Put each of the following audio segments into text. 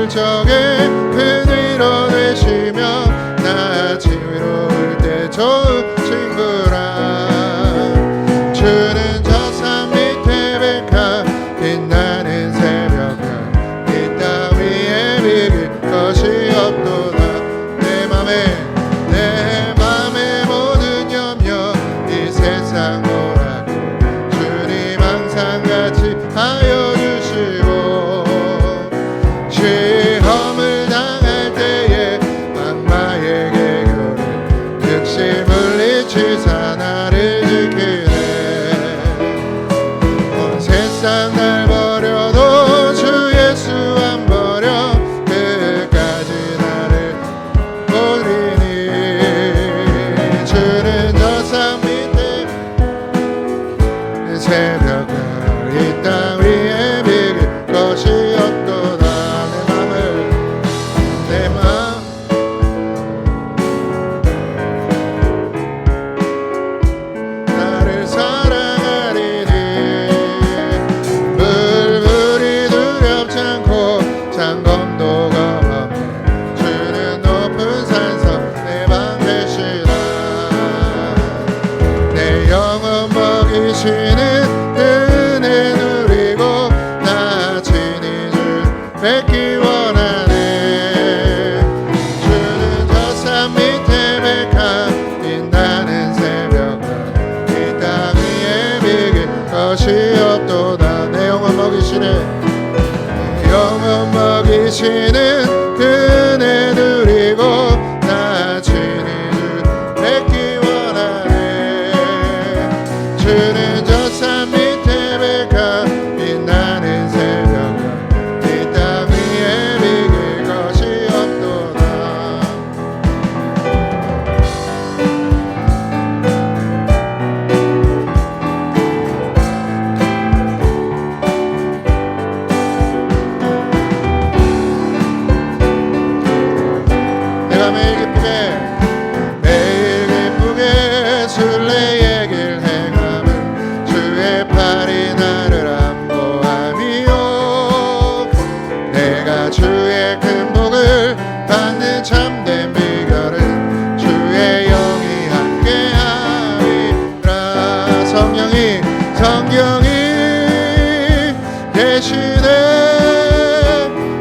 어려울 적에 큰 위로 되시며 나 지위로울 때 좋은 친구라. 주는 저 산 밑에 백합 빛나는 새벽별 이 땅 위에 비길 것이 없도다. 내 맘의 모든 염려 이 세상 오라고 주님 항상 같이 하여 주시고 시험을 당할 때에 악마의 계교를 즉시 물리치사 나를 지키네. 온 세상 날 버려도 주 예수 안 버려 끝까지 나를 보리니. 주는 저 산 밑에 새벽별 이 땅 위에 비길 것이 없도다. 내 마음 나를 사랑하리니. 물불이 두렵지 않고 장검도 겁없네. 주는 높은 산성 내 방 되시라. 내 영혼 먹이시는 은혜 누리고 나 친히 주 뵙기 원하네. 주는 저 산 밑에 백합 빛나는 새벽별 이 땅 위에 비길 것이 없도다. 내 영혼 먹이시는 내 영혼 먹이시는 은혜 누리고 나 친히 주 뵙기 원하네. 주는 저 산 밑에 백합 빛나는 새벽별 이 땅 위에 비길 것이 없도다. 내가 매일 기쁘게 순례의 길 행함은 주의 팔이 나를 안보함이요. 내가 주의 큰 복을 받는 참된 비결은 주의 영이 함께함이라. 성령이 계시네.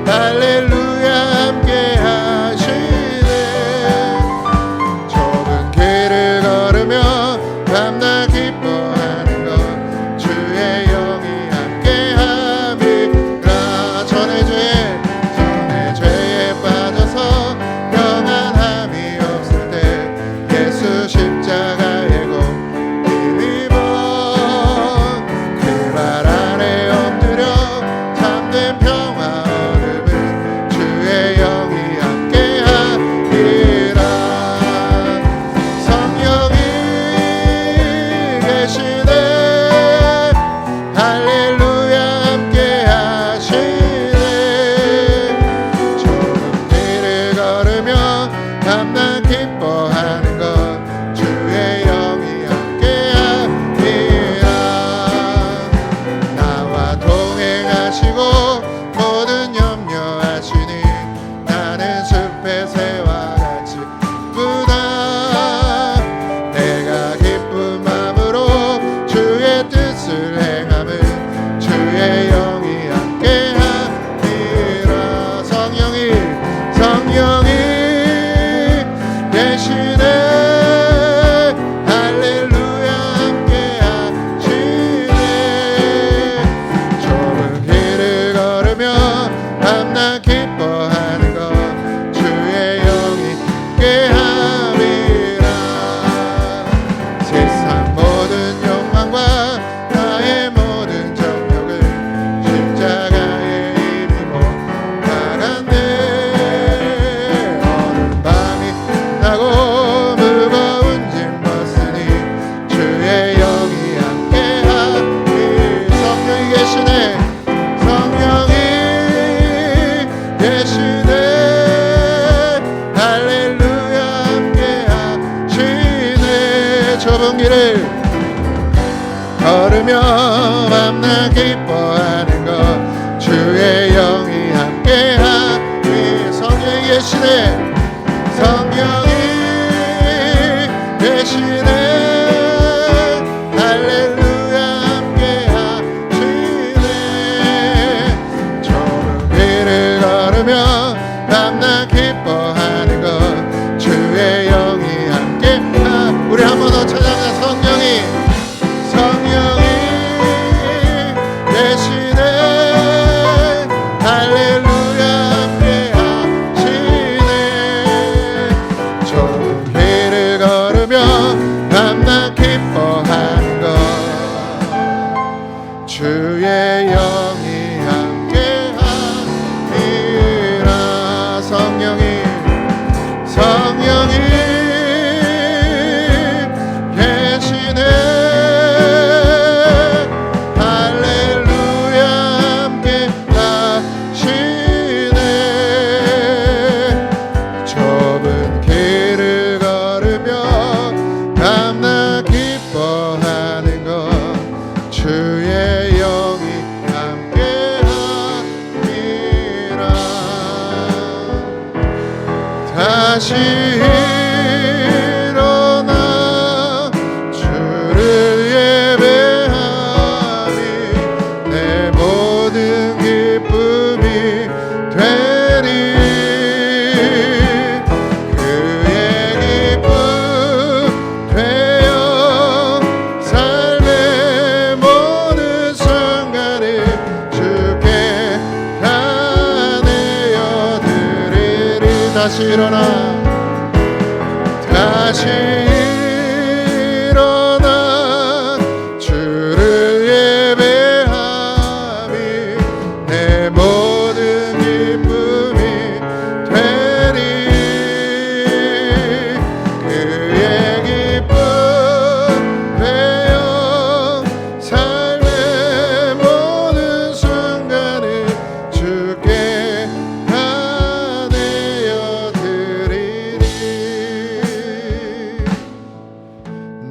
할렐루야 함께 하시네. 좁은 길을 걸으며 밤낮 기뻐하는 것 주의 영이 함께 함이라. 전의 죄에 빠져서 평안함이 없을 때 예수 십자가의 공 힘입어 그 발 아래 엎드려 참 다시 일어나 주를 예배함이 내 모든 기쁨이 되리. 그의 기쁨 되어 삶의 모든 순간을 주께 다 내어 드리리. 다시 일어나 다시 일어나 주를 예배함이 내 모든 기쁨이 되리. 그의 기쁨 되어 삶의 모든 순간을 주께 다 내어 드리리.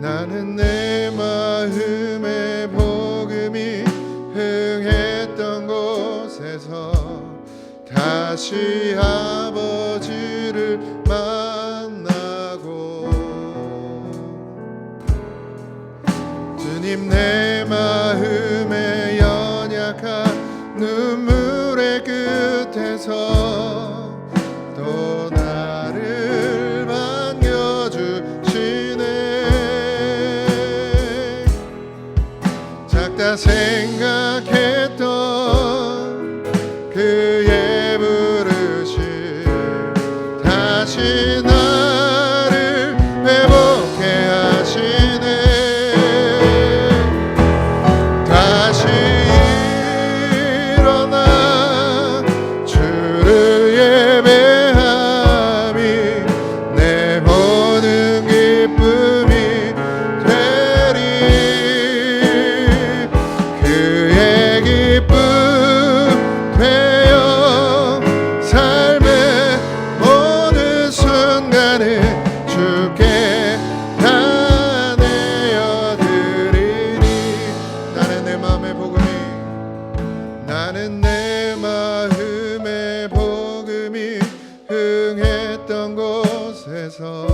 나는 내 마음의 복음이 흥했던 곳에서 다시 아버지를 만나고 주님 내 마음의 연약한 눈물의 끝에서 또 나를 반겨주시네. 작다 생각했던 그의 부르심 다시 나를 회복해 하시네. 다시 일어나 주를 예배함이 내 모든 기쁨이 되리. 그의 기쁨 되어 삶의 모든 순간을 주께 다 내어 드리리. 나는 내 마음의 복음이 나는 내 마음의 복음이 흥했던 곳에서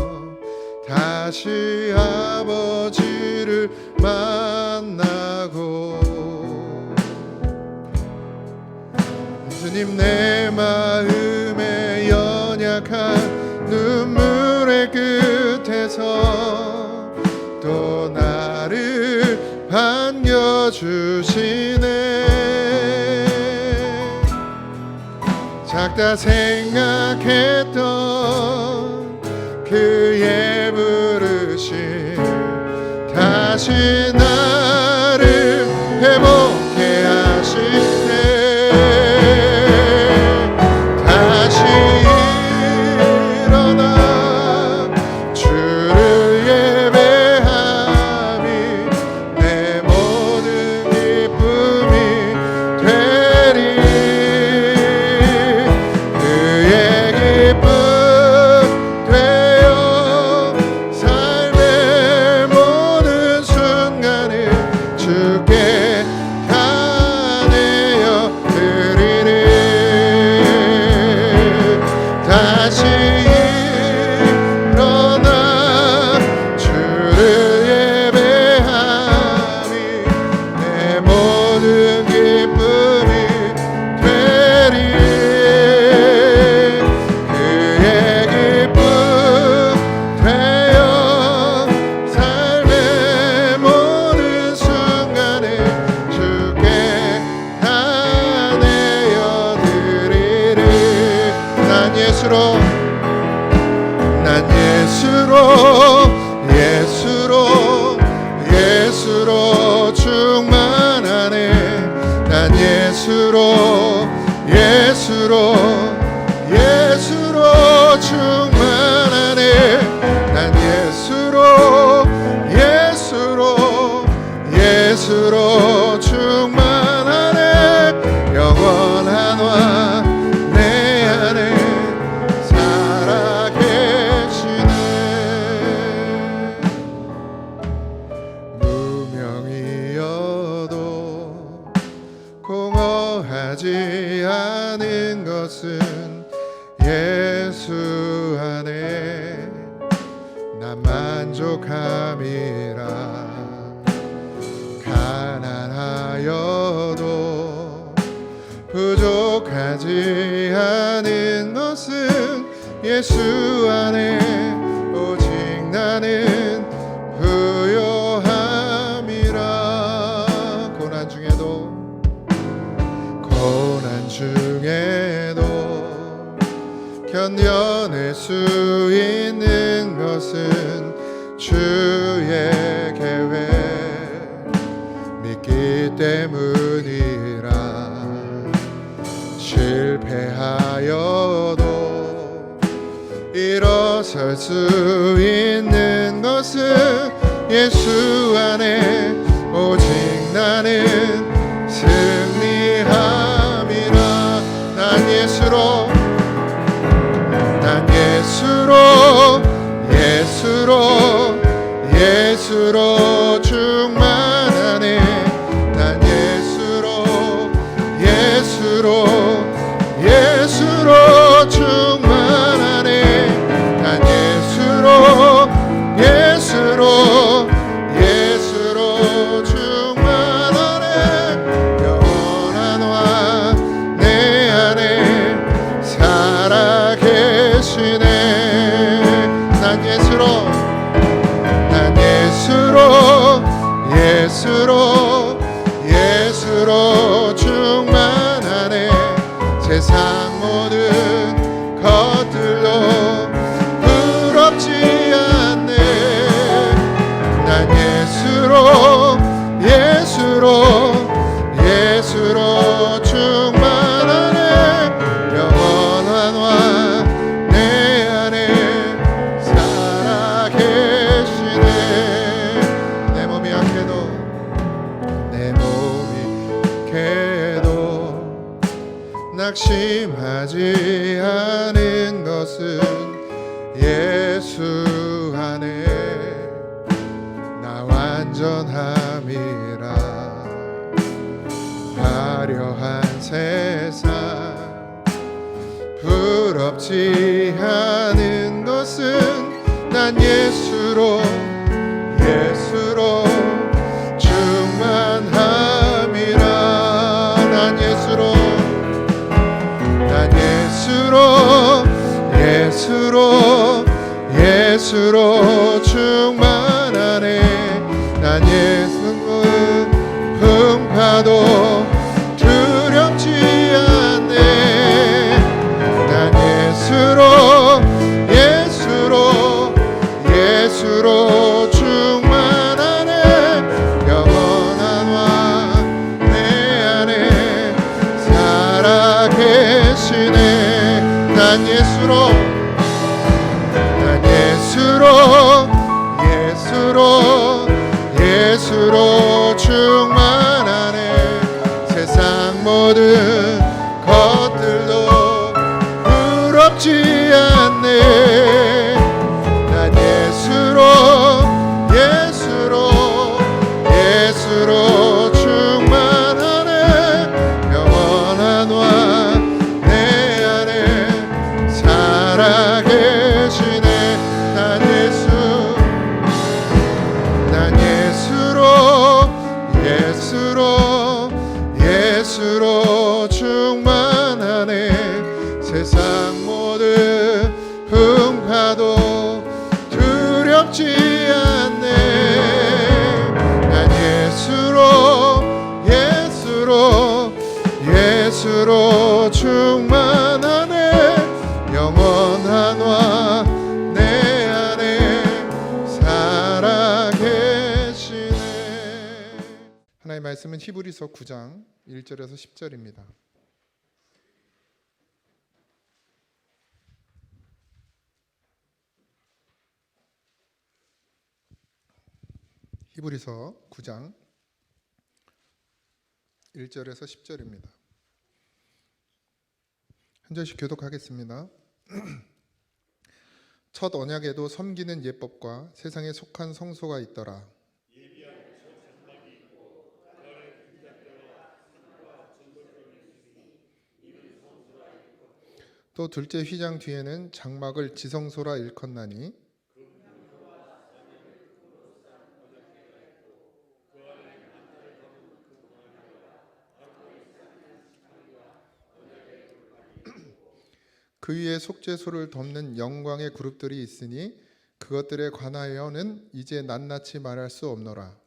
다시 아버지를 만나고 주님 내 마음의 연약한 눈물의 끝에서 또 나를 반겨주시네. 작다 생각했던 그의 부르심 다시 나를 회복해 하시네. 다시 일어나 주를 예배함이 내 모든 기쁨이 되리. 그의 기쁨 되어 삶의 모든 순간을 주께 다 내어 드리리. 다시 일어나 주를 예배함이 내 모든 기쁨이 되리. 그의 기쁨 되어 삶의 모든 순간을 주께 다 내어 드리리. 난 예수로 예수로 충만하네. 난 예수로 충만하네. 난 예수로 충만하네. 영원한 화 내 안에 살아계시네. 무명이어도 공허하지 않은 것은 예수 안에 난 만족함이라. 가난하여도 부족하지 않은 것은 예수 안에 오직 나는 부요함이라. 고난 중에도 견뎌낼 수 있는 것은 주의 계획 믿기 때문이라. 실패하여도 일어설 수 있는 것은 예수 안에 오직 나는 승리함이라. 난 예수로 충만하네. 난 예수로 충만하네. 난 예수로 충만하네. 영원한 왕 내 안에 살아계시네. 난 예수로 충만하네. 세상 모든 것들로 부럽지 않네. 난 예수로 충만하네. 영원한 왕 내 안에 살아계시네. 내 몸이 약해도 낙심하지 않은 것은 예수 안에 나 완전함이라. 화려한 세상 부럽지 않은 것은 난 예수로 충만함이라. 난 예수로 충만하네. 난 예수는 풍파도 두렵지 않네. 난 예수로 충만하네. 영원한 왕 내 안에 살아계시네. 난 예수로 충만하네. 세상 모든 것들도 부럽지 않네. 난 예수로 충만하네. 영원한 왕 내 안에 살아계시네. 난 예수로 충만하네. 세상 모든 풍파도 두렵지 않네. 난 예수로 충만하네. 영원한 왕 내 안에 살아계시네. 하나님의 말씀은 히브리서 9장 1절에서 10절입니다. 히브리서 9장 1절에서 10절입니다. 한 절씩 교독하겠습니다. 첫 언약에도 섬기는 예법과 세상에 속한 성소가 있더라. 또 둘째 휘장 뒤에는 장막을 지성소라 일컫나니 그 위에 속죄소를 덮는 영광의 그룹들이 있으니 그것들에 관하여는 이제 낱낱이 말할 수 없노라.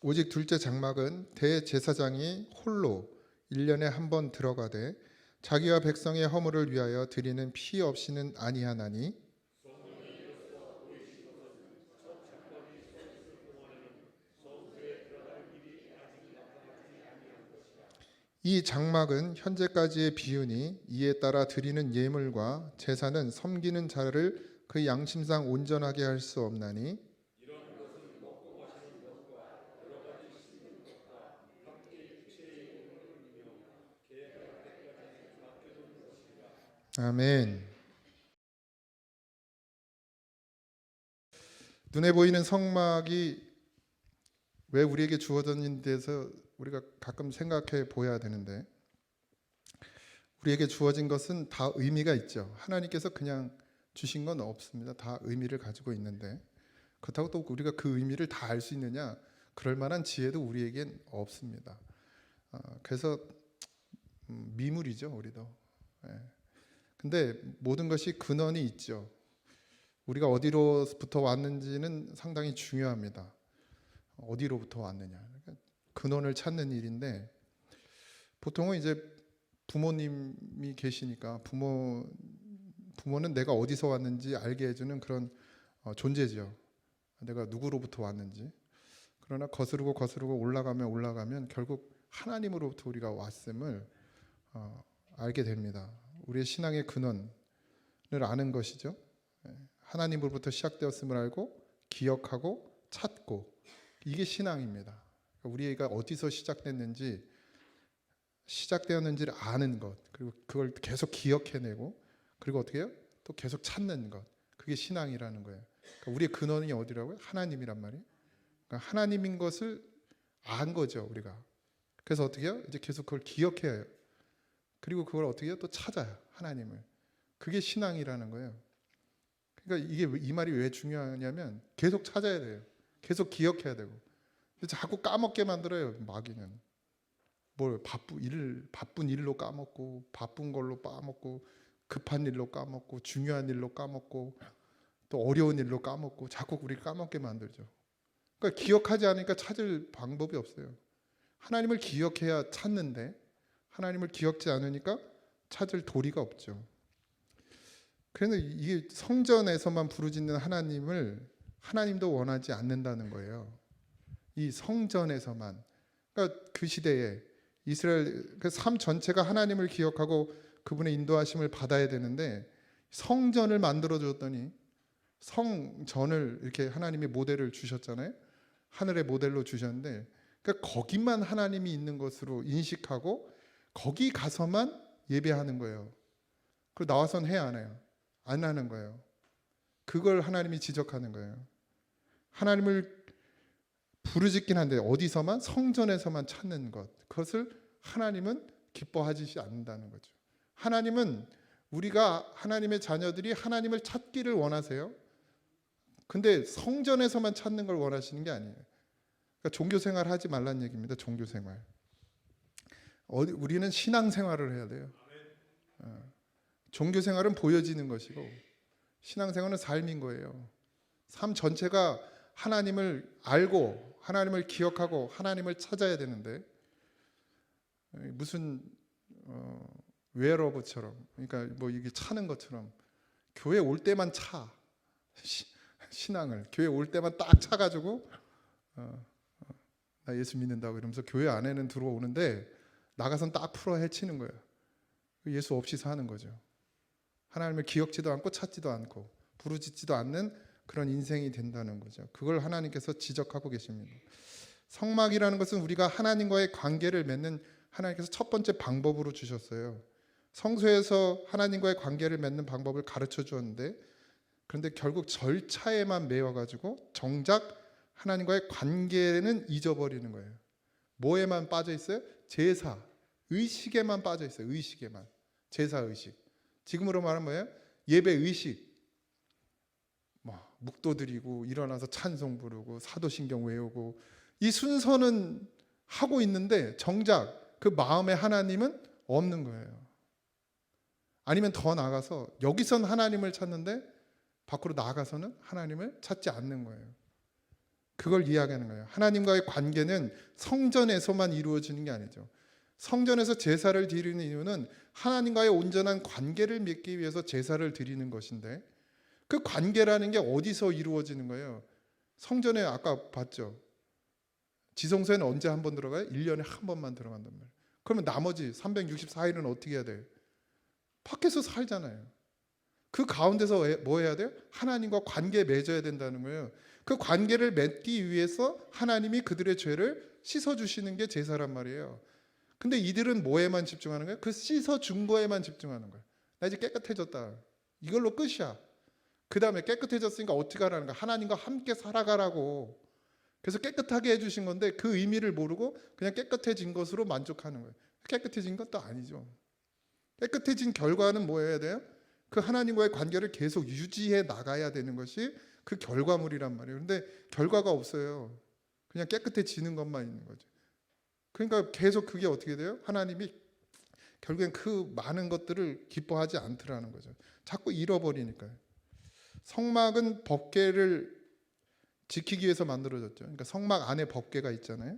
오직 둘째 장막은 대제사장이 홀로 1년에 한 번 들어가되 자기와 백성의 허물을 위하여 드리는 피 없이는 아니하나니 이 장막은 현재까지의 비유니 이에 따라 드리는 예물과 제사는 섬기는 자를 그 양심상 온전하게 할 수 없나니 아멘. 눈에 보이는 성막이 왜 우리에게 주어졌는지에 대해서 우리가 가끔 생각해 보아야 되는데, 우리에게 주어진 것은 다 의미가 있죠. 하나님께서 그냥 주신 건 없습니다. 다 의미를 가지고 있는데, 그렇다고 또 우리가 그 의미를 다 알 수 있느냐, 그럴 만한 지혜도 우리에겐 없습니다. 그래서 미물이죠, 우리도. 근데 모든 것이 근원이 있죠. 우리가 어디로부터 왔는지는 상당히 중요합니다. 어디로부터 왔느냐, 그러니까 근원을 찾는 일인데, 보통은 이제 부모님이 계시니까 부모는 내가 어디서 왔는지 알게 해주는 그런 존재죠. 내가 누구로부터 왔는지. 그러나 거스르고 올라가면 결국 하나님으로부터 우리가 왔음을 알게 됩니다. 우리의 신앙의 근원을 아는 것이죠. 하나님으로부터 시작되었음을 알고 기억하고 찾고, 이게 신앙입니다. 우리가 어디서 시작되었는지를 아는 것, 그리고 그걸 계속 기억해내고, 그리고 어떻게 해요? 또 계속 찾는 것, 그게 신앙이라는 거예요. 그러니까 우리의 근원이 어디라고요? 하나님이란 말이에요. 그러니까 하나님인 것을 안 거죠, 우리가. 그래서 어떻게 해요? 이제 계속 그걸 기억해야 해요. 그리고 그걸 어떻게 해요? 또 찾아요, 하나님을. 그게 신앙이라는 거예요. 그러니까 이게 이 말이 왜 중요하냐면, 계속 찾아야 돼요. 계속 기억해야 되고. 자꾸 까먹게 만들어요, 마귀는. 뭘 바쁜 일로 까먹고, 바쁜 걸로 까먹고, 급한 일로 까먹고, 중요한 일로 까먹고, 또 어려운 일로 까먹고, 자꾸 우리 까먹게 만들죠. 그러니까 기억하지 않으니까 찾을 방법이 없어요. 하나님을 기억해야 찾는데, 하나님을 기억지 않으니까 찾을 도리가 없죠. 그래서 이게 성전에서만 부르짖는 하나님을 하나님도 원하지 않는다는 거예요. 이 성전에서만. 그러니까 그 시대에 이스라엘 그 삶 전체가 하나님을 기억하고 그분의 인도하심을 받아야 되는데, 성전을 만들어 줬더니, 성전을 이렇게 하나님이 모델을 주셨잖아요. 하늘의 모델로 주셨는데, 그러니까 거기만 하나님이 있는 것으로 인식하고 거기 가서만 예배하는 거예요. 그리고 나와서는 해 안 해요? 안 하는 거예요. 그걸 하나님이 지적하는 거예요. 하나님을 부르짖긴 한데 어디서만? 성전에서만 찾는 것, 그것을 하나님은 기뻐하지 않는다는 거죠. 하나님은 우리가, 하나님의 자녀들이 하나님을 찾기를 원하세요. 근데 성전에서만 찾는 걸 원하시는 게 아니에요. 그러니까 종교생활 하지 말란 얘기입니다. 종교생활. 우리는 신앙생활을 해야 돼요. 종교생활은 보여지는 것이고, 신앙생활은 삶인 거예요. 삶 전체가 하나님을 알고, 하나님을 기억하고, 하나님을 찾아야 되는데, 무슨 웨어러브처럼, 그러니까 뭐 이게 차는 것처럼 교회 올 때만 차, 신앙을 교회 올 때만 딱 차가지고 나 예수 믿는다고 이러면서 교회 안에는 들어오는데 나가선 딱 풀어 헤치는 거예요. 예수 없이 사는 거죠. 하나님을 기억지도 않고 찾지도 않고 부르짖지도 않는 그런 인생이 된다는 거죠. 그걸 하나님께서 지적하고 계십니다. 성막이라는 것은 우리가 하나님과의 관계를 맺는, 하나님께서 첫 번째 방법으로 주셨어요. 성소에서 하나님과의 관계를 맺는 방법을 가르쳐 주었는데, 그런데 결국 절차에만 매여가지고 정작 하나님과의 관계는 잊어버리는 거예요. 뭐에만 빠져 있어요? 제사, 의식에만 빠져 있어요. 의식에만. 제사 의식. 지금으로 말하면 뭐예요? 예배 의식. 묵도 드리고 일어나서 찬송 부르고 사도신경 외우고 이 순서는 하고 있는데 정작 그 마음에 하나님은 없는 거예요. 아니면 더 나아가서 여기선 하나님을 찾는데 밖으로 나아가서는 하나님을 찾지 않는 거예요. 그걸 이야기하는 거예요. 하나님과의 관계는 성전에서만 이루어지는 게 아니죠. 성전에서 제사를 드리는 이유는 하나님과의 온전한 관계를 맺기 위해서 제사를 드리는 것인데, 그 관계라는 게 어디서 이루어지는 거예요? 성전에 아까 봤죠. 지성소에는 언제 한 번 들어가요? 1년에 한 번만 들어간단 말이에요. 그러면 나머지 364일은 어떻게 해야 돼요? 밖에서 살잖아요. 그 가운데서 뭐 해야 돼요? 하나님과 관계 맺어야 된다는 거예요. 그 관계를 맺기 위해서 하나님이 그들의 죄를 씻어주시는 게 제사란 말이에요. 근데 이들은 뭐에만 집중하는 거예요? 그 씻어준 거에만 집중하는 거예요. 나 이제 깨끗해졌다. 이걸로 끝이야. 그 다음에 깨끗해졌으니까 어떻게 하라는 거야? 하나님과 함께 살아가라고. 그래서 깨끗하게 해주신 건데 그 의미를 모르고 그냥 깨끗해진 것으로 만족하는 거예요. 깨끗해진 것도 아니죠. 깨끗해진 결과는 뭐 해야 돼요? 그 하나님과의 관계를 계속 유지해 나가야 되는 것이 그 결과물이란 말이에요. 근데 결과가 없어요. 그냥 깨끗해지는 것만 있는 거죠. 그러니까 계속 그게 어떻게 돼요? 하나님이 결국엔 그 많은 것들을 기뻐하지 않더라는 거죠. 자꾸 잃어버리니까요. 성막은 법궤를 지키기 위해서 만들어졌죠. 그러니까 성막 안에 법궤가 있잖아요.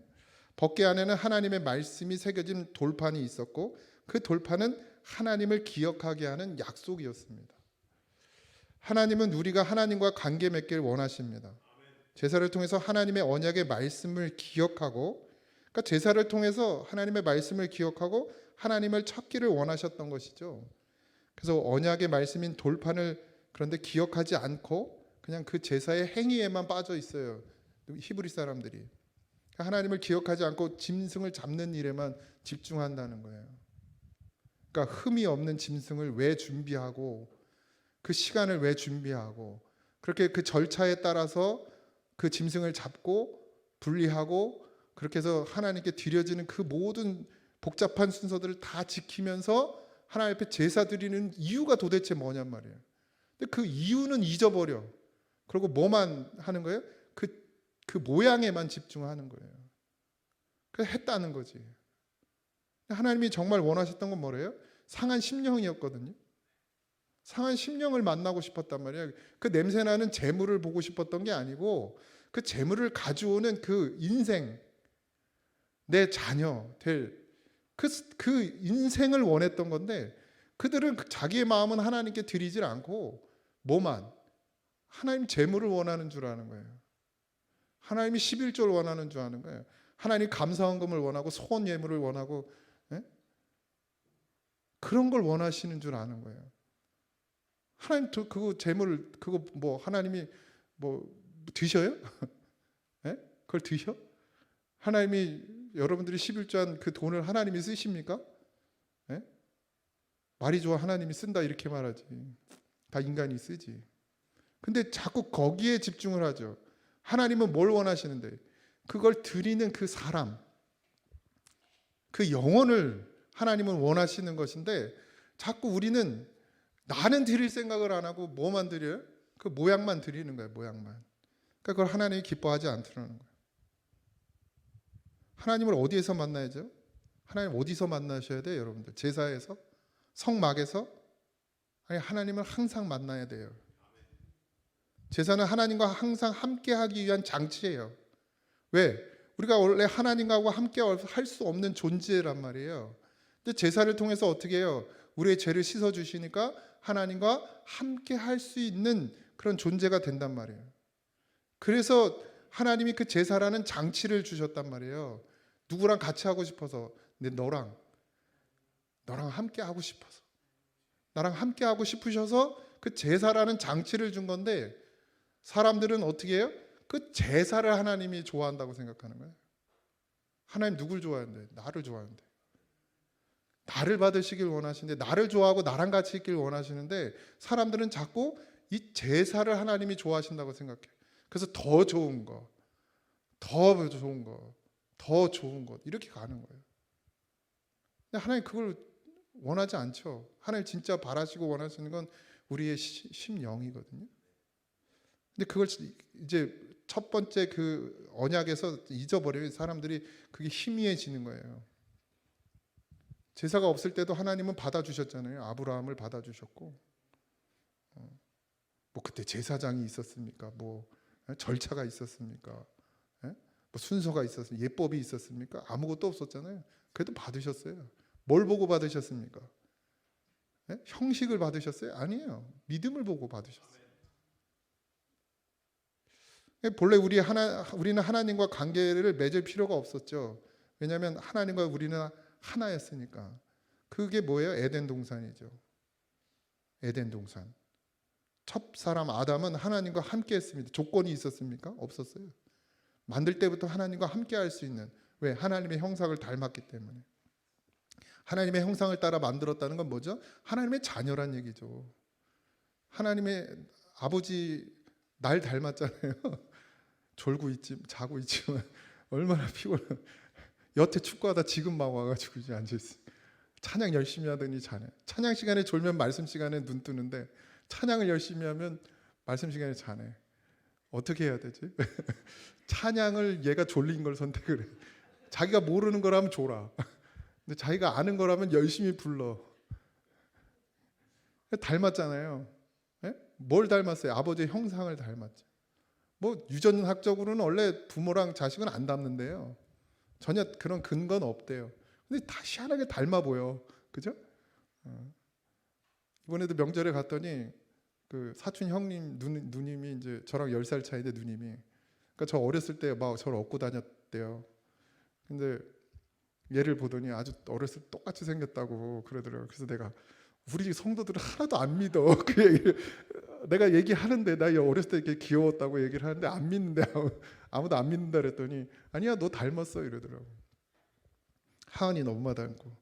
법궤 안에는 하나님의 말씀이 새겨진 돌판이 있었고, 그 돌판은 하나님을 기억하게 하는 약속이었습니다. 하나님은 우리가 하나님과 관계 맺기를 원하십니다. 제사를 통해서 하나님의 언약의 말씀을 기억하고, 그러니까 제사를 통해서 하나님의 말씀을 기억하고 하나님을 찾기를 원하셨던 것이죠. 그래서 언약의 말씀인 돌판을 그런데 기억하지 않고 그냥 그 제사의 행위에만 빠져 있어요. 히브리 사람들이. 하나님을 기억하지 않고 짐승을 잡는 일에만 집중한다는 거예요. 그러니까 흠이 없는 짐승을 왜 준비하고, 그 시간을 왜 준비하고, 그렇게 그 절차에 따라서 그 짐승을 잡고 분리하고 그렇게 해서 하나님께 드려지는 그 모든 복잡한 순서들을 다 지키면서 하나님 앞에 제사 드리는 이유가 도대체 뭐냔 말이에요. 근데 그 이유는 잊어버려. 그리고 뭐만 하는 거예요? 그 모양에만 집중하는 거예요. 그래서 했다는 거지. 하나님이 정말 원하셨던 건 뭐래요? 상한 심령이었거든요. 상한 심령을 만나고 싶었단 말이에요. 그 냄새나는 재물을 보고 싶었던 게 아니고 그 재물을 가져오는 그 인생, 내 자녀 될 그 인생을 원했던 건데, 그들은 자기의 마음은 하나님께 드리질 않고 뭐만? 하나님 재물을 원하는 줄 아는 거예요. 하나님이 11조를 원하는 줄 아는 거예요. 하나님 감사헌금을 원하고 소원 예물을 원하고, 예? 그런 걸 원하시는 줄 아는 거예요. 하나님 그거 재물을 그거 뭐 하나님이 뭐 드셔요? 예? 그걸 드셔? 하나님이 여러분들이 11조한 그 돈을 하나님이 쓰십니까? 예? 말이 좋아 하나님이 쓴다 이렇게 말하지. 다 인간이 쓰지. 근데 자꾸 거기에 집중을 하죠. 하나님은 뭘 원하시는데? 그걸 드리는 그 사람, 그 영혼을 하나님은 원하시는 것인데, 자꾸 우리는 나는 드릴 생각을 안 하고 뭐만 드려요? 그 모양만 드리는 거예요. 모양만. 그러니까 그걸 하나님이 기뻐하지 않더라는 거예요. 하나님을 어디에서 만나야죠? 하나님 어디서 만나셔야 돼요, 여러분들? 제사에서? 성막에서? 아니, 하나님을 항상 만나야 돼요. 제사는 하나님과 항상 함께하기 위한 장치예요. 왜? 우리가 원래 하나님과 함께 할 수 없는 존재란 말이에요. 근데 제사를 통해서 어떻게 해요? 우리의 죄를 씻어주시니까 하나님과 함께 할 수 있는 그런 존재가 된단 말이에요. 그래서 하나님이 그 제사라는 장치를 주셨단 말이에요. 누구랑 같이 하고 싶어서, 근데 너랑 함께 하고 싶어서, 나랑 함께 하고 싶으셔서 그 제사라는 장치를 준 건데, 사람들은 어떻게 해요? 그 제사를 하나님이 좋아한다고 생각하는 거예요. 하나님 누굴 좋아하는데? 나를 좋아하는데. 나를 받으시길 원하시는데, 나를 좋아하고 나랑 같이 있길 원하시는데, 사람들은 자꾸 이 제사를 하나님이 좋아하신다고 생각해. 그래서 더 좋은 거, 더 좋은 거, 더 좋은 것, 이렇게 가는 거예요. 근데 하나님 그걸 원하지 않죠. 하나님 진짜 바라시고 원하시는 건 우리의 심령이거든요. 근데 그걸 이제 첫 번째 그 언약에서 잊어버려요. 사람들이 그게 희미해지는 거예요. 제사가 없을 때도 하나님은 받아주셨잖아요. 아브라함을 받아주셨고, 뭐 그때 제사장이 있었습니까? 뭐 절차가 있었습니까? 뭐 순서가 있었습니까? 예법이 있었습니까? 아무것도 없었잖아요. 그래도 받으셨어요. 뭘 보고 받으셨습니까? 형식을 받으셨어요? 아니에요. 믿음을 보고 받으셨어요. 본래 우리는 하나님과 관계를 맺을 필요가 없었죠. 왜냐하면 하나님과 우리는 하나였으니까. 그게 뭐예요? 에덴 동산이죠. 에덴 동산. 첫 사람 아담은 하나님과 함께 했습니다. 조건이 있었습니까? 없었어요. 만들 때부터 하나님과 함께 할 수 있는, 왜? 하나님의 형상을 닮았기 때문에. 하나님의 형상을 따라 만들었다는 건 뭐죠? 하나님의 자녀란 얘기죠. 하나님의 아버지 날 닮았잖아요. 졸고 있지, 자고 있지만 얼마나 피곤해. 여태 축구하다 지금 막 와가지고 이제 앉아있어. 찬양 열심히 하더니 자네. 찬양 시간에 졸면 말씀 시간에 눈 뜨는데 찬양을 열심히 하면 말씀 시간에 자네. 어떻게 해야 되지? 찬양을 얘가 졸린 걸 선택을 해. 자기가 모르는 거라면 졸아. 근데 자기가 아는 거라면 열심히 불러. 닮았잖아요. 뭘 닮았어요? 아버지의 형상을 닮았죠. 뭐 유전학적으로는 원래 부모랑 자식은 안 닮는데요. 전혀 그런 근거는 없대요. 근데 다 희한하게 닮아 보여. 그죠? 이번에도 명절에 갔더니 그 사촌 형님 누님이 이제 저랑 10살 차이인데 누님이, 그러니까 저 어렸을 때 막 저를 업고 다녔대요. 근데 얘를 보더니 아주 어렸을 때 똑같이 생겼다고 그러더라고요. 그래서 내가 우리 성도들은 하나도 안 믿어. 그 얘기를 내가 얘기하는데, 나 어렸을 때 이렇게 귀여웠다고 얘기를 하는데 안 믿는데, 아무도 안 믿는다 그랬더니 아니야 너 닮았어 이러더라고. 하은이 너무나 닮고.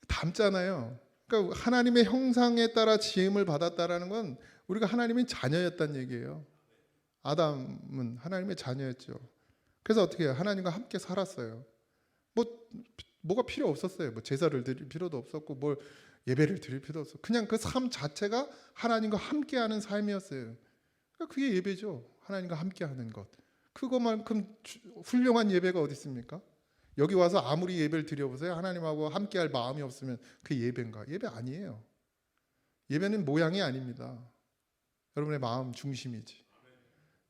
닮잖아요. 그러니까 하나님의 형상에 따라 지음을 받았다라는 건 우리가 하나님의 자녀였다는 얘기예요. 아담은 하나님의 자녀였죠. 그래서 어떻게 해요? 하나님과 함께 살았어요. 뭐가 필요 없었어요. 뭐 제사를 드릴 필요도 없었고 뭘 예배를 드릴 필요도 없었고, 그냥 그 삶 자체가 하나님과 함께하는 삶이었어요. 그러니까 그게 예배죠. 하나님과 함께하는 것. 그것만큼 훌륭한 예배가 어디 있습니까? 여기 와서 아무리 예배를 드려보세요. 하나님하고 함께할 마음이 없으면 그게 예배인가? 예배 아니에요. 예배는 모양이 아닙니다. 여러분의 마음 중심이지.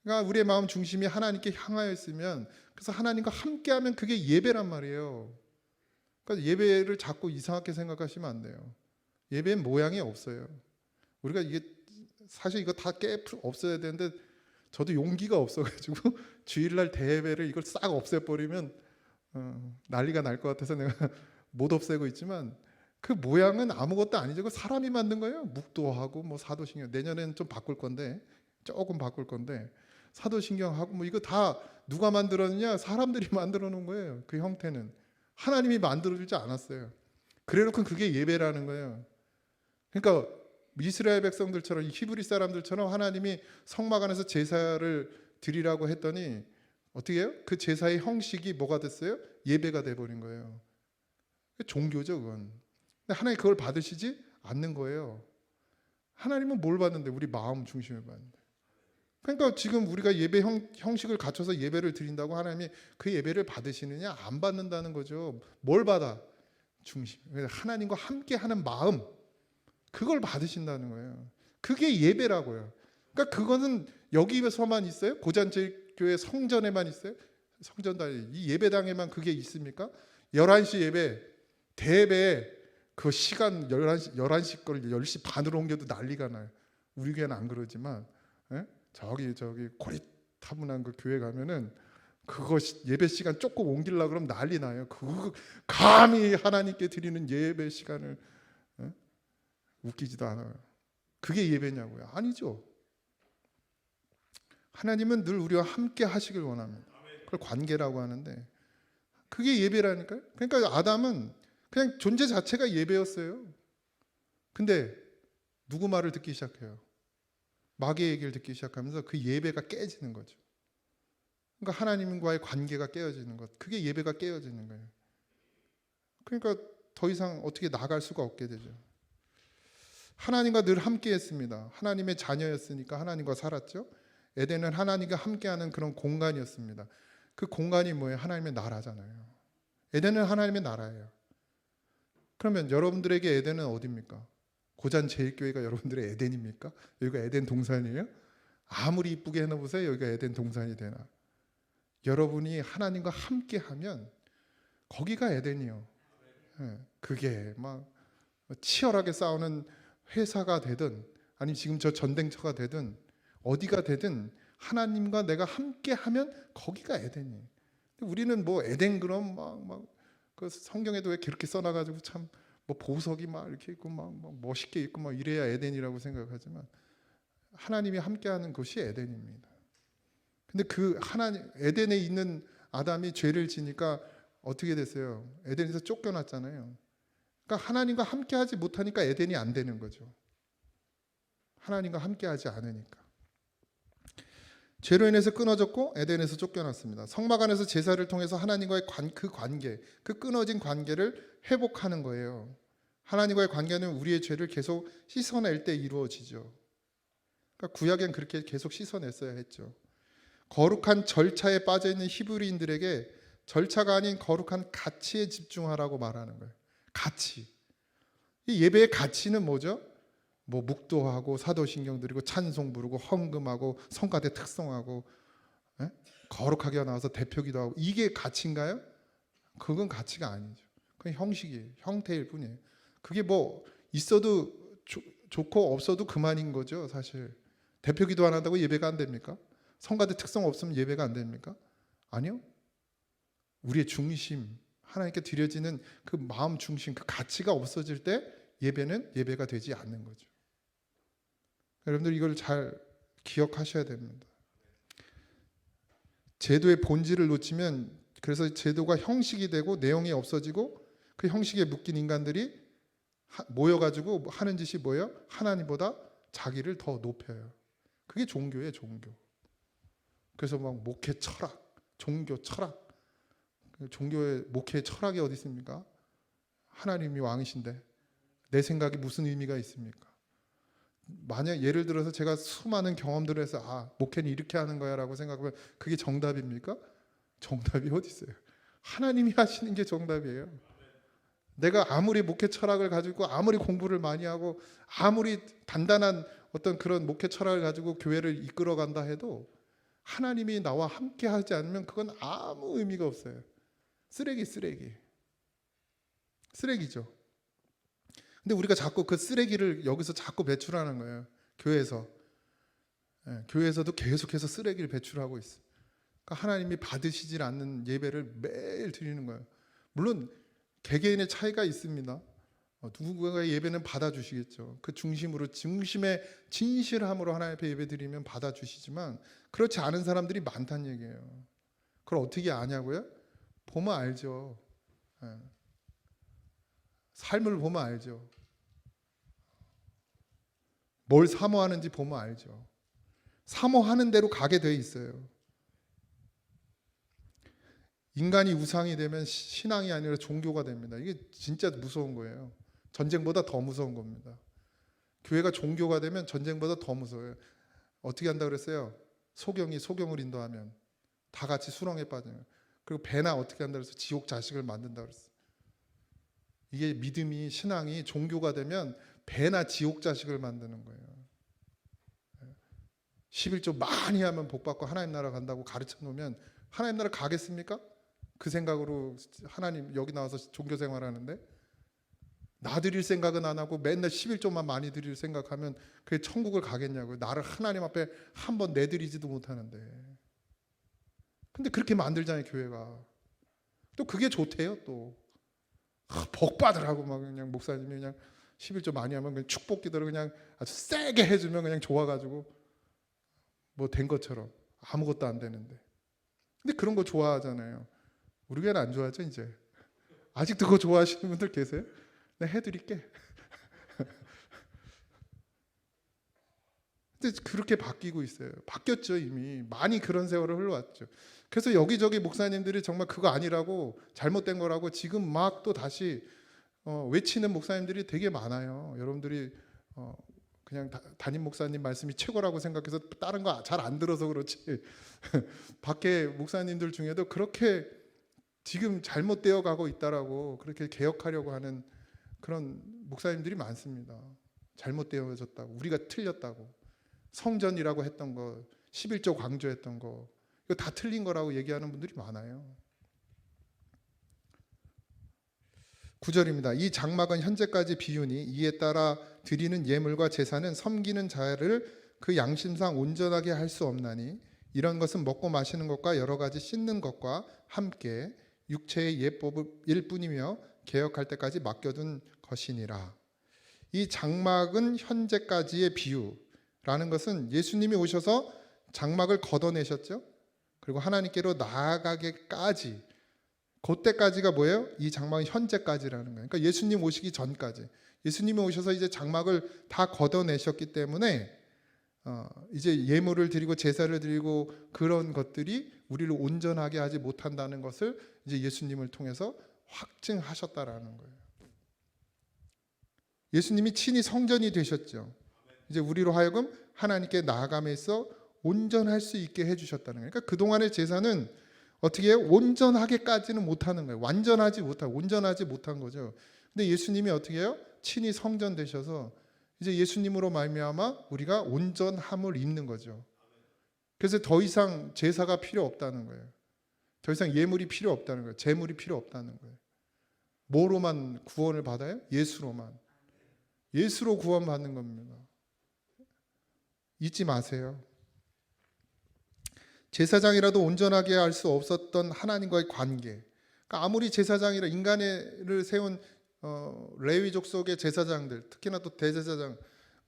그러니까 우리의 마음 중심이 하나님께 향하여 있으면, 그래서 하나님과 함께하면 그게 예배란 말이에요. 그러니까 예배를 자꾸 이상하게 생각하시면 안 돼요. 예배엔 모양이 없어요. 우리가 이게 사실 이거 다 없어야 되는데 저도 용기가 없어가지고 주일날 대예배를 이걸 싹 없애버리면 난리가 날 것 같아서 내가 못 없애고 있지만, 그 모양은 아무것도 아니죠. 그 사람이 만든 거예요. 묵도하고 뭐 사도신경, 내년에는 좀 바꿀 건데, 조금 바꿀 건데, 사도신경하고 뭐 이거 다 누가 만들었느냐? 사람들이 만들어 놓은 거예요. 그 형태는 하나님이 만들어주지 않았어요. 그래놓고 그게 예배라는 거예요. 그러니까 이스라엘 백성들처럼, 히브리 사람들처럼 하나님이 성막 안에서 제사를 드리라고 했더니 어떻게 해요? 그 제사의 형식이 뭐가 됐어요? 예배가 돼버린 거예요. 종교죠 그건. 근데 하나님 그걸 받으시지 않는 거예요. 하나님은 뭘 받는데? 우리 마음 중심을 받는데. 그러니까 지금 우리가 예배 형식을 갖춰서 예배를 드린다고 하나님이 그 예배를 받으시느냐? 안 받는다는 거죠. 뭘 받아? 중심. 하나님과 함께하는 마음, 그걸 받으신다는 거예요. 그게 예배라고요. 그러니까 그거는 여기에서만 있어요? 고잔제교회 성전에만 있어요? 성전단 이 예배당에만 그게 있습니까? 11시 예배, 대예배 그 시간 11시 걸 10시 반으로 옮겨도 난리가 나요. 우리 교회는 안 그러지만 저기 고리타분한 그 교회 가면은 그거 예배 시간 조금 옮기려고 그러면 난리 나요. 그거 감히 하나님께 드리는 예배 시간을 웃기지도 않아요. 그게 예배냐고요? 아니죠. 하나님은 늘 우리와 함께 하시길 원합니다. 그걸 관계라고 하는데 그게 예배라니까요. 그러니까 아담은 그냥 존재 자체가 예배였어요. 근데 누구 말을 듣기 시작해요? 마귀의 얘기를 듣기 시작하면서 그 예배가 깨지는 거죠. 그러니까 하나님과의 관계가 깨어지는 것, 그게 예배가 깨어지는 거예요. 그러니까 더 이상 어떻게 나갈 수가 없게 되죠. 하나님과 늘 함께 했습니다. 하나님의 자녀였으니까 하나님과 살았죠. 에덴은 하나님과 함께하는 그런 공간이었습니다. 그 공간이 뭐예요? 하나님의 나라잖아요. 에덴은 하나님의 나라예요. 그러면 여러분들에게 에덴은 어디입니까? 고잔 제일교회가 여러분들의 에덴입니까? 여기가 에덴 동산이에요? 아무리 이쁘게 해놓으세요. 여기가 에덴 동산이 되나? 여러분이 하나님과 함께하면 거기가 에덴이요. 그게 막 치열하게 싸우는 회사가 되든 아니면 지금 저 전쟁터가 되든 어디가 되든 하나님과 내가 함께하면 거기가 에덴이에요. 우리는 뭐 에덴 그럼 그 성경에도 왜 그렇게 써놔가지고 참 뭐 보석이 막 이렇게 있고 막 멋있게 있고 막 이래야 에덴이라고 생각하지만 하나님이 함께하는 곳이 에덴입니다. 근데 그 하나님 에덴에 있는 아담이 죄를 지니까 어떻게 됐어요? 에덴에서 쫓겨났잖아요. 그러니까 하나님과 함께하지 못하니까 에덴이 안 되는 거죠. 하나님과 함께하지 않으니까. 죄로 인해서 끊어졌고 에덴에서 쫓겨났습니다. 성막 안에서 제사를 통해서 하나님과의 그 관계, 그 끊어진 관계를 회복하는 거예요. 하나님과의 관계는 우리의 죄를 계속 씻어낼 때 이루어지죠. 그러니까 구약엔 그렇게 계속 씻어냈어야 했죠. 거룩한 절차에 빠져있는 히브리인들에게 절차가 아닌 거룩한 가치에 집중하라고 말하는 거예요. 가치. 이 예배의 가치는 뭐죠? 뭐 묵도하고 사도신경 드리고 찬송 부르고 헌금하고 성가대 특성하고 거룩하게 나와서 대표기도 하고 이게 가치인가요? 그건 가치가 아니죠. 그건 형식이에요. 형태일 뿐이에요. 그게 뭐 있어도 좋고 없어도 그만인 거죠. 사실 대표기도 안 한다고 예배가 안 됩니까? 성가대 특성 없으면 예배가 안 됩니까? 아니요. 우리의 중심, 하나님께 드려지는 그 마음 중심, 그 가치가 없어질 때 예배는 예배가 되지 않는 거죠. 여러분들 이걸 잘 기억하셔야 됩니다. 제도의 본질을 놓치면 그래서 제도가 형식이 되고 내용이 없어지고 그 형식에 묶인 인간들이 모여가지고 하는 짓이 뭐예요? 하나님보다 자기를 더 높여요. 그게 종교예요, 종교. 그래서 막 목회 철학, 종교 철학. 종교의 목회의 철학이 어디 있습니까? 하나님이 왕이신데 내 생각이 무슨 의미가 있습니까? 만약 예를 들어서 제가 수많은 경험들을 해서 목회는 이렇게 하는 거야 라고 생각하면 그게 정답입니까? 정답이 어디 있어요? 하나님이 하시는 게 정답이에요. 내가 아무리 목회 철학을 가지고 아무리 공부를 많이 하고 아무리 단단한 어떤 그런 목회 철학을 가지고 교회를 이끌어 간다 해도 하나님이 나와 함께 하지 않으면 그건 아무 의미가 없어요. 쓰레기죠. 근데 우리가 자꾸 그 쓰레기를 여기서 자꾸 배출하는 거예요. 교회에서. 교회에서도 계속해서 쓰레기를 배출하고 있어요. 그러니까 하나님이 받으시질 않는 예배를 매일 드리는 거예요. 물론 개개인의 차이가 있습니다. 누군가의 예배는 받아주시겠죠. 그 중심의 진실함으로 하나님 앞에 예배 드리면 받아주시지만 그렇지 않은 사람들이 많다는 얘기예요. 그걸 어떻게 아냐고요? 보면 알죠. 삶을 보면 알죠. 뭘 사모하는지 보면 알죠. 사모하는 대로 가게 돼 있어요. 인간이 우상이 되면 신앙이 아니라 종교가 됩니다. 이게 진짜 무서운 거예요. 전쟁보다 더 무서운 겁니다. 교회가 종교가 되면 전쟁보다 더 무서워요. 어떻게 한다고 그랬어요? 소경이 소경을 인도하면 다 같이 수렁에 빠져요. 그리고 배나 어떻게 한다고 해서 지옥 자식을 만든다고 그랬어요. 이게 믿음이 신앙이 종교가 되면 배나 지옥 자식을 만드는 거예요. 11조 많이 하면 복 받고 하나님 나라 간다고 가르쳐 놓으면 하나님 나라 가겠습니까? 그 생각으로 하나님 여기 나와서 종교 생활하는데 나 드릴 생각은 안 하고 맨날 11조만 많이 드릴 생각하면 그게 천국을 가겠냐고요. 나를 하나님 앞에 한 번 내드리지도 못하는데. 근데 그렇게 만들잖아요, 교회가. 또 그게 좋대요, 또. 복 받으라고 막 그냥 목사님이 그냥 11조 많이 하면 그냥 축복 기도를 그냥 아주 세게 해주면 그냥 좋아가지고 뭐 된 것처럼 아무것도 안 되는데. 근데 그런 거 좋아하잖아요. 우리 교회는 안 좋아하죠, 이제. 아직도 그거 좋아하시는 분들 계세요? 내가 해드릴게. 근데 그렇게 바뀌고 있어요. 바뀌었죠, 이미. 많이 그런 세월을 흘러왔죠. 그래서 여기저기 목사님들이 정말 그거 아니라고 잘못된 거라고 지금 막 또 다시 외치는 목사님들이 되게 많아요. 여러분들이 그냥 담임 목사님 말씀이 최고라고 생각해서 다른 거 잘 안 들어서 그렇지 밖에 목사님들 중에도 그렇게 지금 잘못되어 가고 있다라고 그렇게 개혁하려고 하는 그런 목사님들이 많습니다. 잘못되어졌다고, 우리가 틀렸다고, 성전이라고 했던 거, 11조 강조했던 거 이거 다 틀린 거라고 얘기하는 분들이 많아요. 9절입니다. 이 장막은 현재까지 비우니 이에 따라 드리는 예물과 제사는 섬기는 자를 그 양심상 온전하게 할 수 없나니 이런 것은 먹고 마시는 것과 여러 가지 씻는 것과 함께 육체의 예법일 뿐이며 개혁할 때까지 맡겨둔 것이니라. 이 장막은 현재까지의 비유라는 것은 예수님이 오셔서 장막을 걷어내셨죠. 그리고 하나님께로 나아가게까지, 그때까지가 뭐예요? 이 장막은 현재까지라는 거예요. 그러니까 예수님 오시기 전까지, 예수님이 오셔서 이제 장막을 다 걷어내셨기 때문에 이제 예물을 드리고 제사를 드리고 그런 것들이 우리를 온전하게 하지 못한다는 것을 이제 예수님을 통해서 확증하셨다라는 거예요. 예수님이 친히 성전이 되셨죠. 이제 우리로 하여금 하나님께 나아감에 있어 온전할 수 있게 해주셨다는 거예요. 그러니까 그동안의 제사는 어떻게 해요? 온전하게까지는 못하는 거예요. 완전하지 못하고 온전하지 못한 거죠. 근데 예수님이 어떻게 해요? 친히 성전 되셔서 이제 예수님으로 말미암아 우리가 온전함을 입는 거죠. 그래서 더 이상 제사가 필요 없다는 거예요. 더 이상 예물이 필요 없다는 거예요. 제물이 필요 없다는 거예요. 뭐로만 구원을 받아요? 예수로만. 예수로 구원받는 겁니다. 잊지 마세요. 제사장이라도 온전하게 할 수 없었던 하나님과의 관계. 그러니까 아무리 제사장이라 인간을 세운 레위족 속의 제사장들, 특히나 또 대제사장,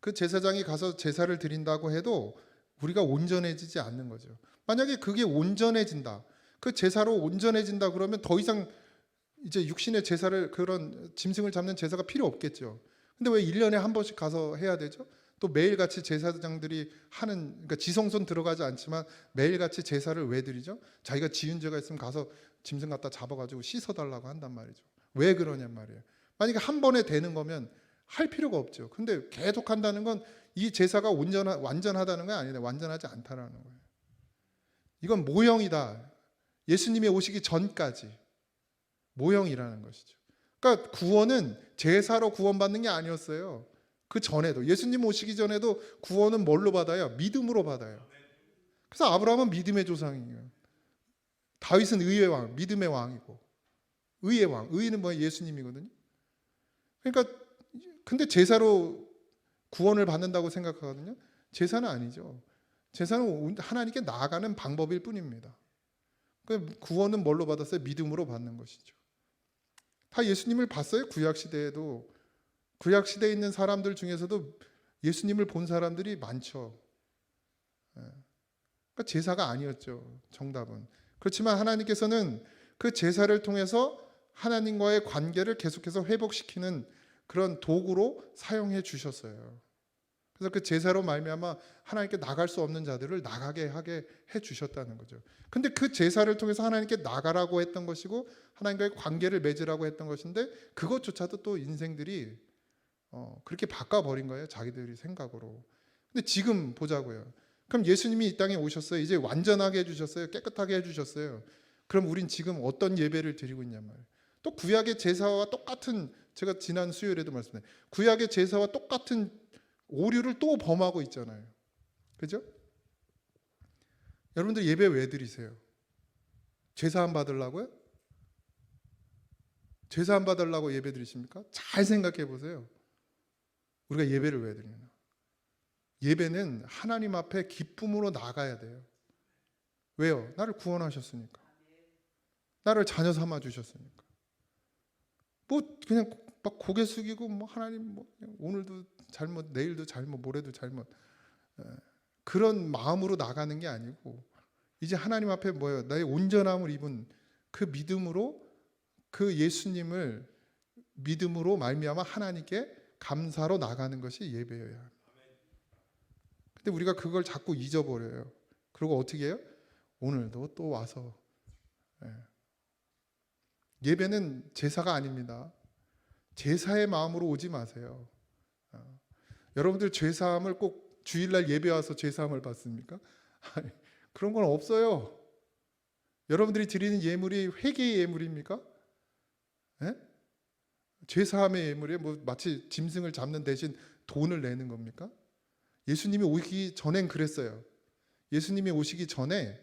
그 제사장이 가서 제사를 드린다고 해도 우리가 온전해지지 않는 거죠. 만약에 그게 온전해진다, 그 제사로 온전해진다 그러면 더 이상 이제 육신의 제사를, 그런 짐승을 잡는 제사가 필요 없겠죠. 근데 왜 1년에 한 번씩 가서 해야 되죠? 또 매일같이 제사장들이 하는, 그러니까 지성소는 들어가지 않지만 매일같이 제사를 왜 드리죠? 자기가 지은 죄가 있으면 가서 짐승 갖다 잡아가지고 씻어달라고 한단 말이죠. 왜 그러냔 말이에요. 만약에 한 번에 되는 거면 할 필요가 없죠. 근데 계속 한다는 건 이 제사가 완전하다는 건 아니에요. 완전하지 않다라는 거예요. 이건 모형이다. 예수님이 오시기 전까지 모형이라는 것이죠. 그러니까 구원은 제사로 구원받는 게 아니었어요. 그 전에도, 예수님 오시기 전에도 구원은 뭘로 받아요? 믿음으로 받아요. 그래서 아브라함은 믿음의 조상이에요. 다윗은 의의 왕, 믿음의 왕이고, 의의 왕, 의는 뭐예요? 예수님이거든요. 그러니까 근데 제사로 구원을 받는다고 생각하거든요. 제사는 아니죠. 제사는 하나님께 나아가는 방법일 뿐입니다. 구원은 뭘로 받았어요? 믿음으로 받는 것이죠. 다 예수님을 봤어요. 구약 시대에도, 구약 시대에 있는 사람들 중에서도 예수님을 본 사람들이 많죠. 그러니까 제사가 아니었죠. 정답은. 그렇지만 하나님께서는 그 제사를 통해서 하나님과의 관계를 계속해서 회복시키는 그런 도구로 사용해 주셨어요. 그래서 그 제사로 말미암아 하나님께 나갈 수 없는 자들을 나가게 하게 해 주셨다는 거죠. 근데 그 제사를 통해서 하나님께 나가라고 했던 것이고 하나님과의 관계를 맺으라고 했던 것인데 그것조차도 또 인생들이 그렇게 바꿔버린 거예요. 자기들이 생각으로. 근데 지금 보자고요. 그럼 예수님이 이 땅에 오셨어요. 이제 완전하게 해주셨어요. 깨끗하게 해주셨어요. 그럼 우린 지금 어떤 예배를 드리고 있냔 말이에요. 또 구약의 제사와 똑같은, 제가 지난 수요일에도 말씀드렸는데 구약의 제사와 똑같은 오류를 또 범하고 있잖아요. 그죠? 여러분들 예배 왜 드리세요? 제사 안 받으려고요? 제사 안 받으려고 예배 드리십니까? 잘 생각해 보세요. 우리가 예배를 왜 드리나? 예배는 하나님 앞에 기쁨으로 나가야 돼요. 왜요? 나를 구원하셨으니까. 나를 자녀 삼아 주셨으니까. 뭐 그냥 막 고개 숙이고 뭐 하나님 뭐 오늘도 잘못, 내일도 잘못, 모레도 잘못, 그런 마음으로 나가는 게 아니고 이제 하나님 앞에 뭐예요? 나의 온전함을 입은 그 믿음으로, 그 예수님을 믿음으로 말미암아 하나님께 감사로 나가는 것이 예배여야 합니다. 근데 우리가 그걸 자꾸 잊어버려요. 그리고 어떻게 해요? 오늘도 또 와서. 예배는 제사가 아닙니다. 제사의 마음으로 오지 마세요. 여러분들 죄사함을 꼭 주일날 예배 와서 죄사함을 받습니까? 아니, 그런 건 없어요. 여러분들이 드리는 예물이 회개의 예물입니까? 예? 죄사함의 예물이에요? 뭐 마치 짐승을 잡는 대신 돈을 내는 겁니까? 예수님이 오시기 전엔 그랬어요. 예수님이 오시기 전에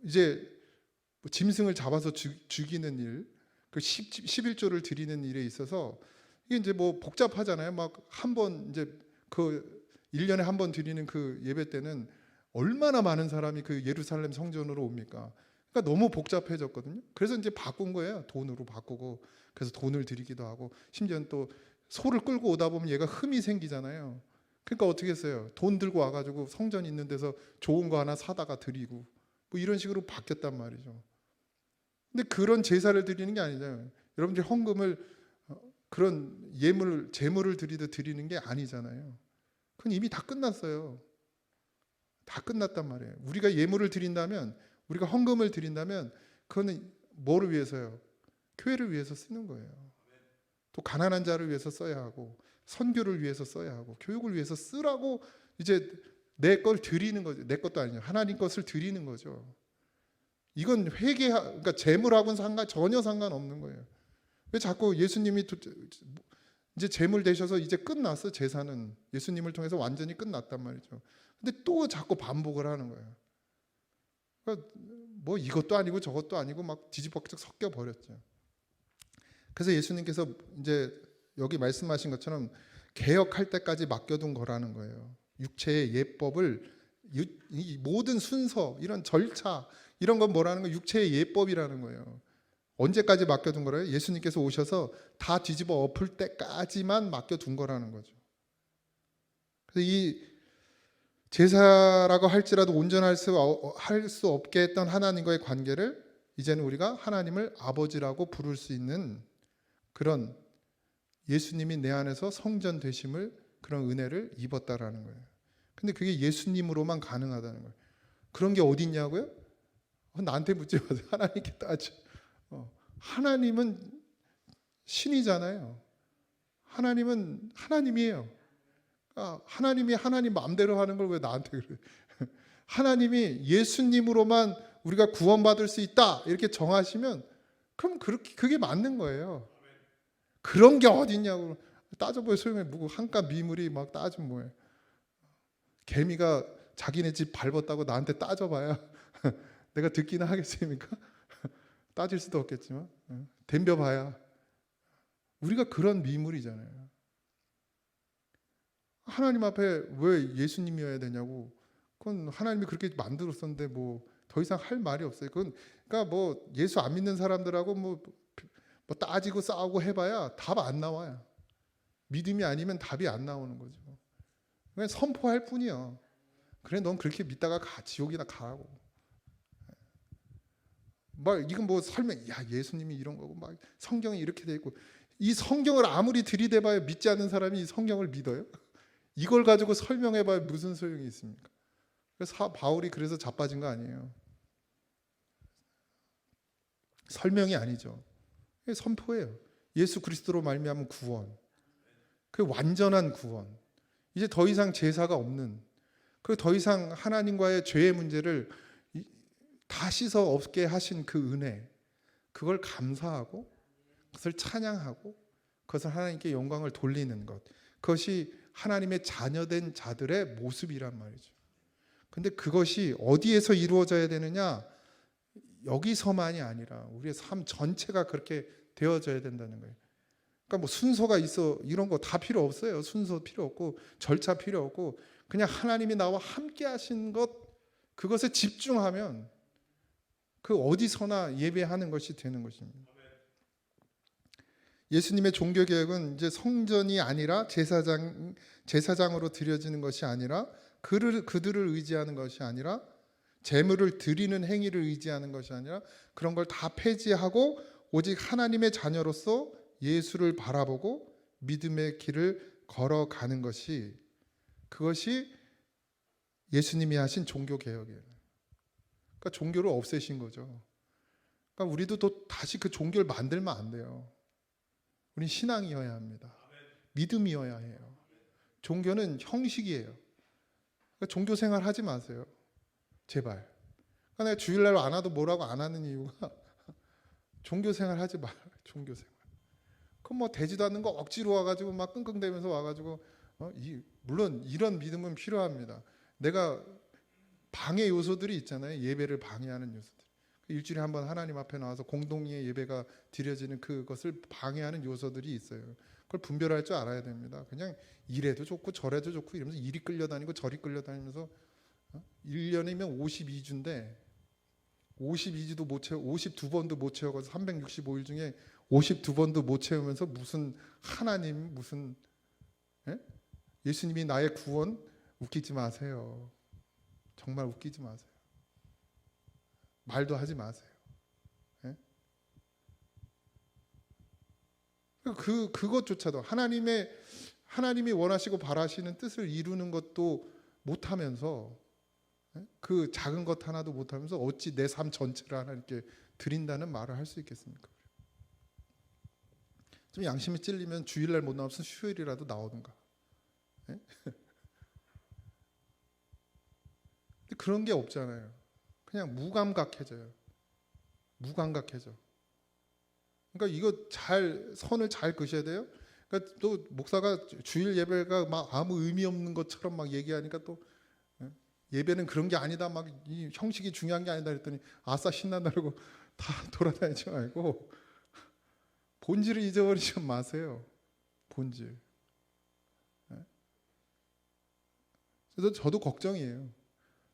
이제 짐승을 잡아서 죽이는 일, 그 11조를 드리는 일에 있어서 이게 이제 뭐 복잡하잖아요. 막 한 번 이제 그 1년에 한 번 드리는 그 예배 때는 얼마나 많은 사람이 그 예루살렘 성전으로 옵니까? 그러니까 너무 복잡해졌거든요. 그래서 이제 바꾼 거예요. 돈으로 바꾸고, 그래서 돈을 드리기도 하고, 심지어는 또 소를 끌고 오다 보면 얘가 흠이 생기잖아요. 그러니까 어떻게 했어요? 돈 들고 와가지고 성전 있는 데서 좋은 거 하나 사다가 드리고, 뭐 이런 식으로 바뀌었단 말이죠. 근데 그런 제사를 드리는 게 아니잖아요. 여러분들 헌금을 그런 제물을 드리듯 드리는 게 아니잖아요. 그건 이미 다 끝났어요. 다 끝났단 말이에요. 우리가 예물을 드린다면, 우리가 헌금을 드린다면 그거는 뭐를 위해서요? 교회를 위해서 쓰는 거예요. 또 가난한 자를 위해서 써야 하고, 선교를 위해서 써야 하고, 교육을 위해서 쓰라고 이제 내 걸 드리는 거죠. 내 것도 아니죠. 하나님 것을 드리는 거죠. 이건 그러니까 재물하고는 전혀 상관없는 거예요. 왜 자꾸 예수님이 이제 재물 되셔서 이제 끝났어, 제사는. 예수님을 통해서 완전히 끝났단 말이죠. 근데 또 자꾸 반복을 하는 거예요. 그러니까 뭐 이것도 아니고 저것도 아니고 막 뒤집어져 섞여 버렸죠. 그래서 예수님께서 이제 여기 말씀하신 것처럼 개혁할 때까지 맡겨둔 거라는 거예요. 육체의 예법을, 이 모든 순서, 이런 절차, 이런 건 뭐라는 거예요? 육체의 예법이라는 거예요. 언제까지 맡겨둔 거래요? 예수님께서 오셔서 다 뒤집어 엎을 때까지만 맡겨둔 거라는 거죠. 그래서 이 제사라고 할지라도 온전할 수 없게 했던 하나님과의 관계를 이제는 우리가 하나님을 아버지라고 부를 수 있는 그런, 예수님이 내 안에서 성전 되심을, 그런 은혜를 입었다라는 거예요. 근데 그게 예수님으로만 가능하다는 거예요. 그런 게 어디 있냐고요? 나한테 묻지 마세요. 하나님께 따져. 하나님은 신이잖아요. 하나님은 하나님이에요. 하나님이 하나님 마음대로 하는 걸 왜 나한테 그래? 하나님이 예수님으로만 우리가 구원받을 수 있다 이렇게 정하시면 그럼 그게 맞는 거예요. 그런 게 어딨냐고 따져보여 소용이 뭐고, 한깟 미물이 막 따지면 뭐예요? 개미가 자기네 집 밟았다고 나한테 따져봐야 내가 듣기는 하겠습니까? 따질 수도 없겠지만 덤벼봐야. 우리가 그런 미물이잖아요. 하나님 앞에 왜 예수님이어야 되냐고. 그건 하나님이 그렇게 만들었었는데 뭐 더 이상 할 말이 없어요. 그러니까 뭐 예수 안 믿는 사람들하고 뭐 따지고 싸우고 해봐야 답 안 나와요. 믿음이 아니면 답이 안 나오는 거죠. 그냥 선포할 뿐이요. 그래, 넌 그렇게 믿다가 지옥이나 가라고. 막 이건 뭐 야, 예수님이 이런 거고 막 성경이 이렇게 돼 있고, 이 성경을 아무리 들이대봐야 믿지 않는 사람이 이 성경을 믿어요? 이걸 가지고 설명해봐야 무슨 소용이 있습니까? 그래서 바울이 그래서 자빠진 거 아니에요. 설명이 아니죠. 선포예요. 예수 그리스도로 말미암은 구원, 그 완전한 구원. 이제 더 이상 제사가 없는, 그 더 이상 하나님과의 죄의 문제를 다 씻어 없게 하신 그 은혜, 그걸 감사하고 그것을 찬양하고 그것을 하나님께 영광을 돌리는 것, 그것이 하나님의 자녀된 자들의 모습이란 말이죠. 근데 그것이 어디에서 이루어져야 되느냐? 여기서만이 아니라 우리의 삶 전체가 그렇게 되어져야 된다는 거예요. 그러니까 뭐 순서가 있어 이런 거 다 필요 없어요. 순서 필요 없고 절차 필요 없고 그냥 하나님이 나와 함께 하신 것, 그것에 집중하면 그 어디서나 예배하는 것이 되는 것입니다. 예수님의 종교 개혁은 이제 성전이 아니라 제사장으로 드려지는 것이 아니라 그들을 의지하는 것이 아니라 제물을 드리는 행위를 의지하는 것이 아니라 그런 걸 다 폐지하고 오직 하나님의 자녀로서 예수를 바라보고 믿음의 길을 걸어가는 것이, 그것이 예수님이 하신 종교 개혁이에요. 그러니까 종교를 없애신 거죠. 그러니까 우리도 또 다시 그 종교를 만들면 안 돼요. 우린 신앙이어야 합니다. 믿음이어야 해요. 종교는 형식이에요. 그러니까 종교 생활 하지 마세요. 제발. 그러니까 내가 주일날 안 와도 뭐라고 안 하는 이유가 종교 생활 하지 마. 종교 생활. 그럼 뭐 되지도 않는 거 억지로 와가지고 막 끙끙대면서 와가지고 물론 이런 믿음은 필요합니다. 내가 방해 요소들이 있잖아요. 예배를 방해하는 요소들. 일주일에 한 번 하나님 앞에 나와서 공동의 예배가 드려지는 그것을 방해하는 요소들이 있어요. 그걸 분별할 줄 알아야 됩니다. 그냥 이래도 좋고 저래도 좋고 이러면서 이리 끌려다니고 저리 끌려다니면서 1년이면 52주인데 52주도 못 채워 52번도 못 채워서 365일 중에 52번도 못 채우면서 무슨 하나님 무슨 예수님이 나의 구원 웃기지 마세요. 정말 웃기지 마세요. 말도 하지 마세요. 그것조차도 하나님이 원하시고 바라시는 뜻을 이루는 것도 못하면서 그 작은 것 하나도 못하면서 어찌 내 삶 전체를 하나님께 드린다는 말을 할 수 있겠습니까? 좀 양심이 찔리면 주일날 못 나와서 수요일이라도 나오든가. 근데 그런 게 없잖아요. 그냥 무감각해져요. 무감각해져. 그러니까 이거 선을 잘 그셔야 돼요. 그러니까 또 목사가 주일 예배가 막 아무 의미 없는 것처럼 막 얘기하니까 또 예배는 그런 게 아니다. 막 이 형식이 중요한 게 아니다 그랬더니 아싸 신난다고 다 돌아다니지 말고 본질을 잊어버리지 마세요. 본질. 그래서 저도 걱정이에요.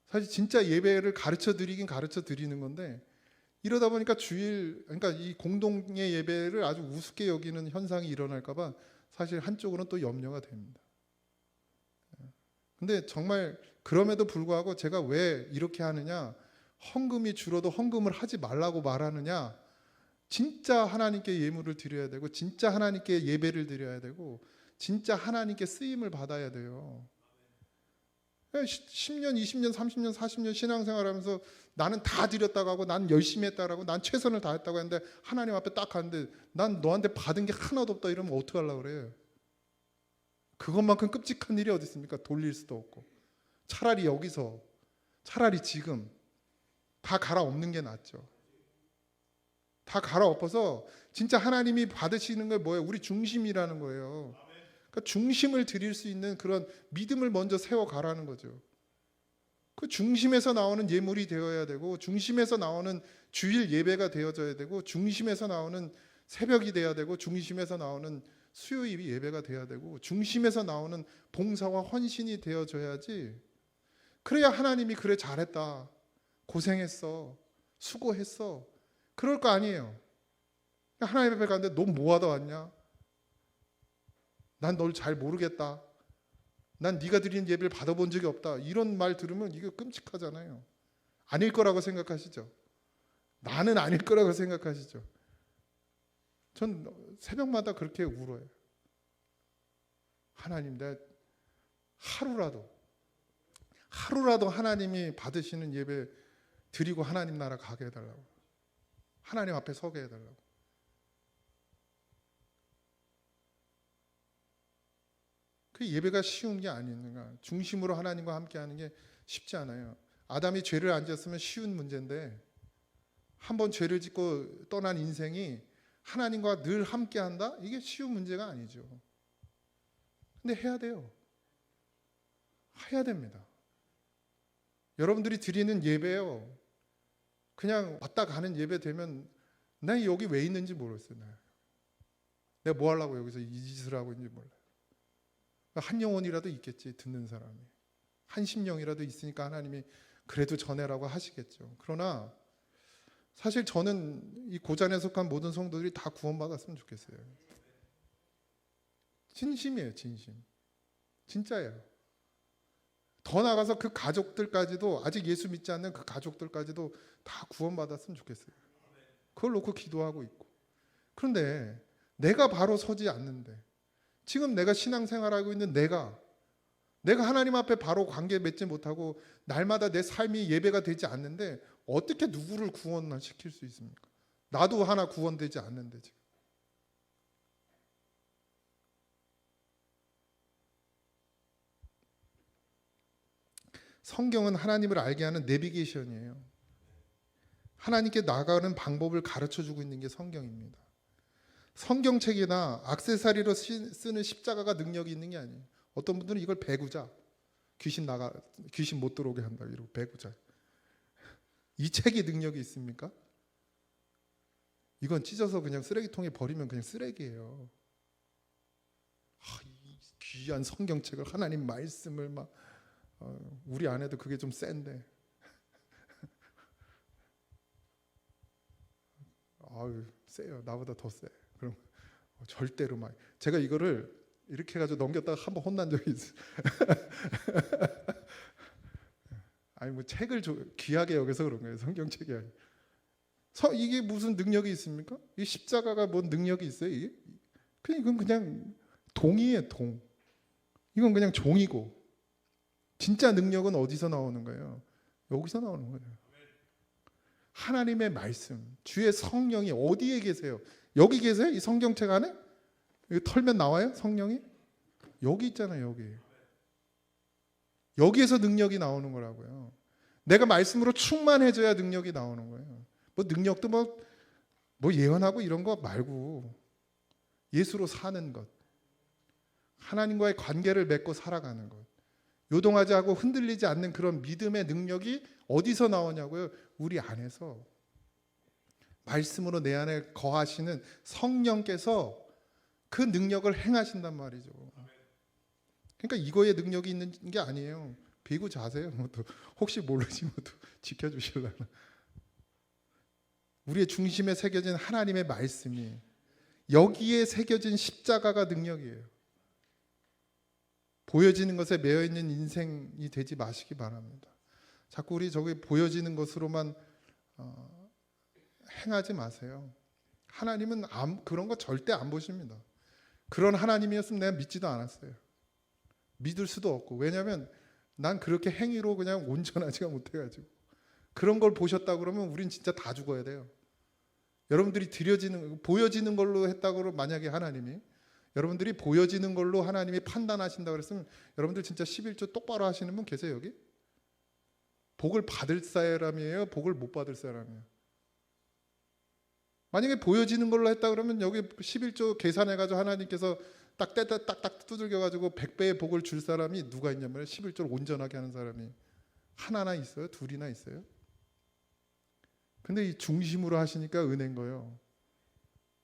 사실 진짜 예배를 가르쳐 드리긴 가르쳐 드리는 건데 이러다 보니까 그러니까 이 공동의 예배를 아주 우습게 여기는 현상이 일어날까 봐 사실 한쪽으로는 또 염려가 됩니다. 근데 정말 그럼에도 불구하고 제가 왜 이렇게 하느냐, 헌금이 줄어도 헌금을 하지 말라고 말하느냐, 진짜 하나님께 예물을 드려야 되고 진짜 하나님께 예배를 드려야 되고 진짜 하나님께 쓰임을 받아야 돼요. 10년, 20년, 30년, 40년 신앙생활하면서 나는 다 드렸다고 하고 난 열심히 했다라고 난 최선을 다했다고 했는데 하나님 앞에 딱 갔는데 난 너한테 받은 게 하나도 없다 이러면 어떡하려고 그래요? 그것만큼 끔찍한 일이 어디 있습니까? 돌릴 수도 없고. 차라리 여기서 차라리 지금 다 갈아엎는 게 낫죠. 다 갈아엎어서 진짜 하나님이 받으시는 게 뭐예요? 우리 중심이라는 거예요. 그러니까 중심을 드릴 수 있는 그런 믿음을 먼저 세워가라는 거죠. 그 중심에서 나오는 예물이 되어야 되고 중심에서 나오는 주일 예배가 되어져야 되고 중심에서 나오는 새벽이 돼야 되고 중심에서 나오는 수요일 예배가 돼야 되고 중심에서 나오는 봉사와 헌신이 되어져야지. 그래야 하나님이 그래 잘했다, 고생했어, 수고했어 그럴 거 아니에요. 하나님 앞에 갔는데 너 뭐하다 왔냐? 난 널 잘 모르겠다. 난 네가 드리는 예배를 받아본 적이 없다. 이런 말 들으면 이거 끔찍하잖아요. 아닐 거라고 생각하시죠? 나는 아닐 거라고 생각하시죠? 전 새벽마다 그렇게 울어요. 하나님, 내가 하루라도 하나님이 받으시는 예배 드리고 하나님 나라 가게 해달라고. 하나님 앞에 서게 해달라고. 그 예배가 쉬운 게 아닌가. 중심으로 하나님과 함께 하는 게 쉽지 않아요. 아담이 죄를 안 지었으면 쉬운 문제인데 한번 죄를 짓고 떠난 인생이 하나님과 늘 함께 한다? 이게 쉬운 문제가 아니죠. 근데 해야 돼요. 해야 됩니다. 여러분들이 드리는 예배요, 그냥 왔다 가는 예배 되면 나 여기 왜 있는지 모르겠어요. 내가 뭐 하려고 여기서 이 짓을 하고 있는지 몰라요. 한 영혼이라도 있겠지, 듣는 사람이. 한 심령이라도 있으니까 하나님이 그래도 전해라고 하시겠죠. 그러나 사실 저는 이 고잔에 속한 모든 성도들이 다 구원받았으면 좋겠어요. 진심이에요, 진심. 진짜예요. 더 나아가서 그 가족들까지도, 아직 예수 믿지 않는 그 가족들까지도 다 구원받았으면 좋겠어요. 그걸 놓고 기도하고 있고. 그런데 내가 바로 서지 않는데, 지금 내가 신앙생활하고 있는 내가 하나님 앞에 바로 관계 맺지 못하고 날마다 내 삶이 예배가 되지 않는데 어떻게 누구를 구원시킬 수 있습니까? 나도 하나 구원되지 않는데 지금. 성경은 하나님을 알게 하는 내비게이션이에요. 하나님께 나가는 방법을 가르쳐주고 있는 게 성경입니다. 성경책이나 액세서리로 쓰는 십자가가 능력이 있는 게 아니에요. 어떤 분들은 이걸 배구자, 귀신 못 들어오게 한다 이러고 배구자. 이 책이 능력이 있습니까? 이건 찢어서 그냥 쓰레기통에 버리면 그냥 쓰레기예요. 이 귀한 성경책을, 하나님 말씀을 막 우리 아내도 그게 좀 센데. 아유, 세요. 나보다 더 세. 그럼 절대로 막 제가 이거를 이렇게 해가지고 넘겼다가 한번 혼난 적이 있어요. 아니 뭐 책을 귀하게 여겨서 그런 거예요. 성경책이 아니에요. 이게 무슨 능력이 있습니까? 이 십자가가 뭔 능력이 있어요? 이게? 이건 그냥 동이에요, 동. 이건 그냥 종이고. 진짜 능력은 어디서 나오는 거예요? 여기서 나오는 거예요. 하나님의 말씀, 주의 성령이 어디에 계세요? 여기 계세요? 이 성경책 안에? 이거 털면 나와요? 성령이? 여기 있잖아요, 여기. 여기에서 능력이 나오는 거라고요. 내가 말씀으로 충만해져야 능력이 나오는 거예요. 뭐 능력도 뭐 예언하고 이런 거 말고 예수로 사는 것, 하나님과의 관계를 맺고 살아가는 것, 요동하지 않고 흔들리지 않는 그런 믿음의 능력이 어디서 나오냐고요? 우리 안에서 말씀으로 내 안에 거하시는 성령께서 그 능력을 행하신단 말이죠. 그러니까 이거에 능력이 있는 게 아니에요. 비고 자세요. 혹시 모르지 지켜주실라나. 우리의 중심에 새겨진 하나님의 말씀이, 여기에 새겨진 십자가가 능력이에요. 보여지는 것에 매여있는 인생이 되지 마시기 바랍니다. 자꾸 우리 저기 보여지는 것으로만 행하지 마세요. 하나님은 그런 거 절대 안 보십니다. 그런 하나님이었으면 내가 믿지도 않았어요. 믿을 수도 없고. 왜냐하면 난 그렇게 행위로 그냥 온전하지가 못해가지고. 그런 걸 보셨다 그러면 우린 진짜 다 죽어야 돼요. 여러분들이 보여지는 걸로 했다고 만약에 하나님이, 여러분들이 보여지는 걸로 하나님이 판단하신다고 그랬으면 여러분들 진짜 11조 똑바로 하시는 분 계세요 여기? 복을 받을 사람이에요? 복을 못 받을 사람이에요? 만약에 보여지는 걸로 했다 그러면 여기 11조 계산해가지고 하나님께서 딱딱 두들겨가지고 100배의 복을 줄 사람이 누가 있냐면 11조를 온전하게 하는 사람이 하나나 있어요? 둘이나 있어요? 근데 이 중심으로 하시니까 은혜인 거예요.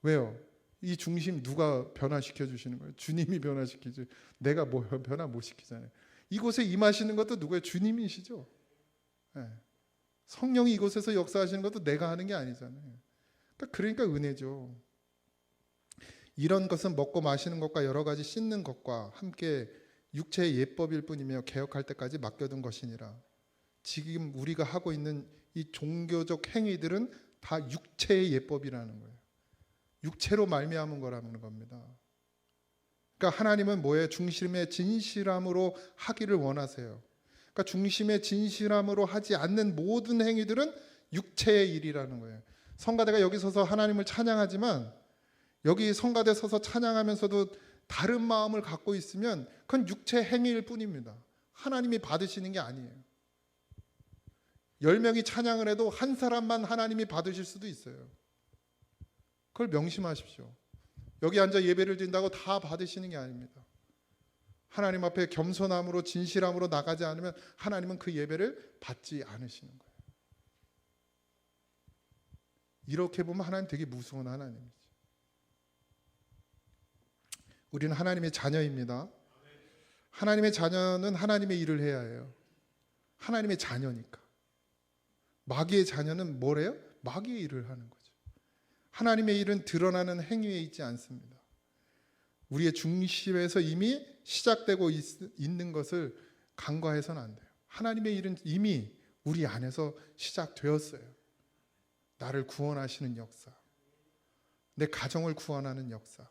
왜요? 이 중심 누가 변화시켜 주시는 거예요? 주님이 변화시키지. 내가 뭐 변화 못 시키잖아요. 이곳에 임하시는 것도 누구예요? 주님이시죠. 네. 성령이 이곳에서 역사하시는 것도 내가 하는 게 아니잖아요. 그러니까 은혜죠. 이런 것은 먹고 마시는 것과 여러 가지 씻는 것과 함께 육체의 예법일 뿐이며 개혁할 때까지 맡겨둔 것이니라. 지금 우리가 하고 있는 이 종교적 행위들은 다 육체의 예법이라는 거예요. 육체로 말미암은 거라는 겁니다. 그러니까 하나님은 뭐예요? 중심의 진실함으로 하기를 원하세요. 그러니까 중심의 진실함으로 하지 않는 모든 행위들은 육체의 일이라는 거예요. 성가대가 여기 서서 하나님을 찬양하지만 여기 성가대 서서 찬양하면서도 다른 마음을 갖고 있으면 그건 육체 행위일 뿐입니다. 하나님이 받으시는 게 아니에요. 10명이 찬양을 해도 한 사람만 하나님이 받으실 수도 있어요. 그걸 명심하십시오. 여기 앉아 예배를 드린다고 다 받으시는 게 아닙니다. 하나님 앞에 겸손함으로 진실함으로 나가지 않으면 하나님은 그 예배를 받지 않으시는 거예요. 이렇게 보면 하나님 되게 무서운 하나님이죠. 우리는 하나님의 자녀입니다. 하나님의 자녀는 하나님의 일을 해야 해요. 하나님의 자녀니까. 마귀의 자녀는 뭐래요? 마귀의 일을 하는 거죠. 하나님의 일은 드러나는 행위에 있지 않습니다. 우리의 중심에서 이미 시작되고 있는 것을 간과해서는 안 돼요. 하나님의 일은 이미 우리 안에서 시작되었어요. 나를 구원하시는 역사, 내 가정을 구원하는 역사,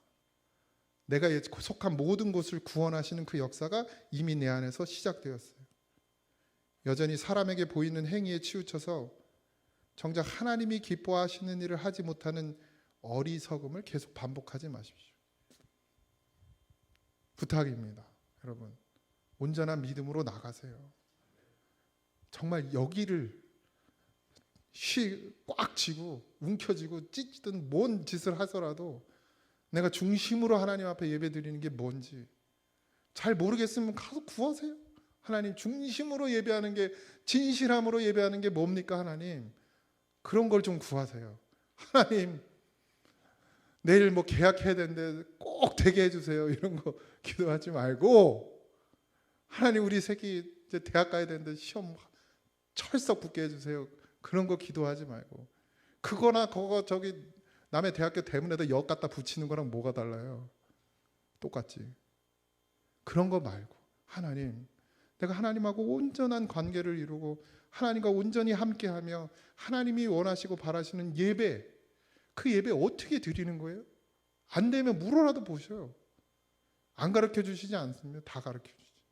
내가 속한 모든 곳을 구원하시는 그 역사가 이미 내 안에서 시작되었어요. 여전히 사람에게 보이는 행위에 치우쳐서 정작 하나님이 기뻐하시는 일을 하지 못하는 어리석음을 계속 반복하지 마십시오. 부탁입니다. 여러분, 온전한 믿음으로 나가세요. 정말 여기를 꽉 쥐고 움켜쥐고 찢든 뭔 짓을 하더라도 내가 중심으로 하나님 앞에 예배 드리는 게 뭔지 잘 모르겠으면 가서 구하세요. 하나님, 중심으로 예배하는 게, 진실함으로 예배하는 게 뭡니까 하나님? 그런 걸 좀 구하세요. 하나님, 내일 뭐 계약해야 되는데 꼭 되게 해주세요, 이런 거 기도하지 말고, 하나님 우리 새끼 이제 대학 가야 되는데 시험 철석 붙게 해주세요, 그런 거 기도하지 말고. 그거나 그거 저기 남의 대학교 대문에다 역 갖다 붙이는 거랑 뭐가 달라요? 똑같지. 그런 거 말고, 하나님, 내가 하나님하고 온전한 관계를 이루고 하나님과 온전히 함께하며 하나님이 원하시고 바라시는 예배, 그 예배 어떻게 드리는 거예요? 안 되면 물어라도 보셔요. 안 가르쳐 주시지 않습니다. 다 가르쳐 주시죠.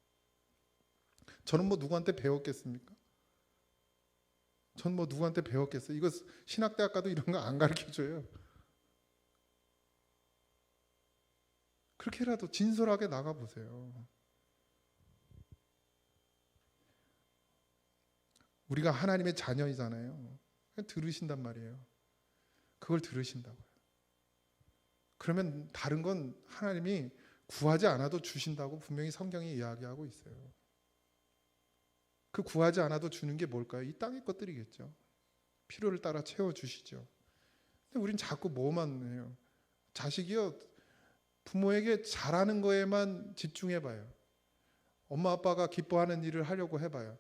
저는 뭐 누구한테 배웠겠습니까? 전 뭐 누구한테 배웠겠어요? 이거 신학대학 가도 이런 거 안 가르쳐 줘요. 그렇게라도 진솔하게 나가보세요. 우리가 하나님의 자녀이잖아요. 들으신단 말이에요. 그걸 들으신다고요. 그러면 다른 건 하나님이 구하지 않아도 주신다고 분명히 성경이 이야기하고 있어요. 그 구하지 않아도 주는 게 뭘까요? 이 땅의 것들이겠죠. 필요를 따라 채워주시죠. 근데 우린 자꾸 뭐만 해요? 자식이요, 부모에게 잘하는 거에만 집중해봐요. 엄마 아빠가 기뻐하는 일을 하려고 해봐요.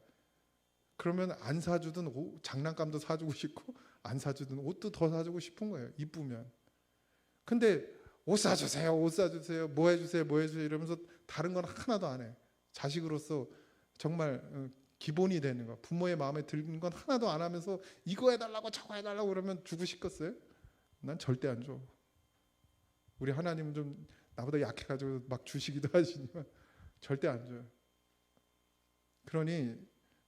그러면 안 사주든 장난감도 사주고 싶고 안 사주든 옷도 더 사주고 싶은 거예요. 이쁘면. 근데 옷 사주세요, 옷 사주세요, 뭐 해주세요, 뭐 해주세요 이러면서 다른 건 하나도 안 해. 자식으로서 정말 기본이 되는 거, 부모의 마음에 드는 건 하나도 안 하면서 이거 해달라고 저거 해달라고 그러면 주고 싶겠어요? 난 절대 안 줘. 우리 하나님은 좀 나보다 약해가지고 막 주시기도 하시지만 절대 안 줘요. 그러니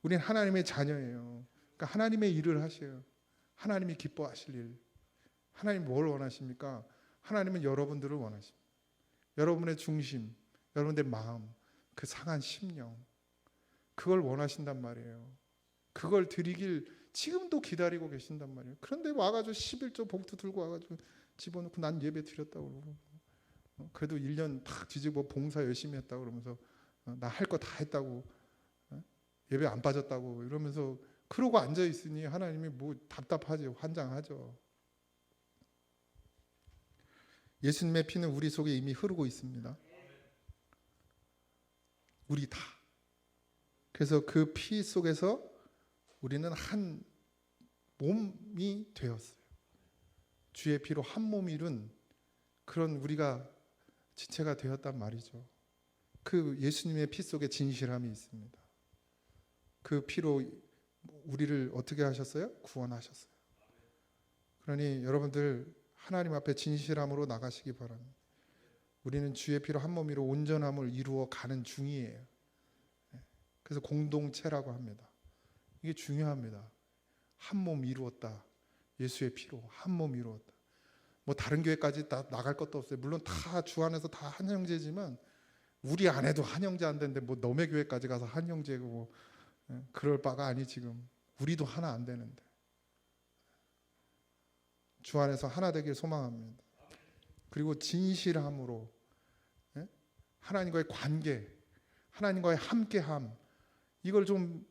우린 하나님의 자녀예요. 그러니까 하나님의 일을 하셔요. 하나님이 기뻐하실 일. 하나님 뭘 원하십니까? 하나님은 여러분들을 원하십니다. 여러분의 중심, 여러분의 마음, 그 상한 심령, 그걸 원하신단 말이에요. 그걸 드리길 지금도 기다리고 계신단 말이에요. 그런데 와가지고 11조 봉투 들고 와가지고 집어넣고 난 예배 드렸다고 그러고, 그래도 1년 탁 뒤집어 봉사 열심히 했다고 그러면서 나 할 거 다 했다고, 예배 안 빠졌다고 이러면서 그러고 앉아 있으니 하나님이 뭐 답답하죠. 환장하죠. 예수님의 피는 우리 속에 이미 흐르고 있습니다. 우리 다. 그래서 그 피 속에서 우리는 한 몸이 되었어요. 주의 피로 한 몸 이룬 그런 우리가 지체가 되었단 말이죠. 그 예수님의 피 속에 진실함이 있습니다. 그 피로 우리를 어떻게 하셨어요? 구원하셨어요. 그러니 여러분들 하나님 앞에 진실함으로 나가시기 바랍니다. 우리는 주의 피로 한 몸이로 온전함을 이루어 가는 중이에요. 그래서 공동체라고 합니다. 이게 중요합니다. 한 몸 이루었다. 예수의 피로 한 몸 이루었다. 뭐 다른 교회까지 다 나갈 것도 없어요. 물론 다 주 안에서 다 한 형제지만 우리 안에도 한 형제 안 되는데 뭐 너네 교회까지 가서 한 형제고 그럴 바가 아니. 지금 우리도 하나 안 되는데 주 안에서 하나 되길 소망합니다. 그리고 진실함으로 하나님과의 관계, 하나님과의 함께함, 이걸 좀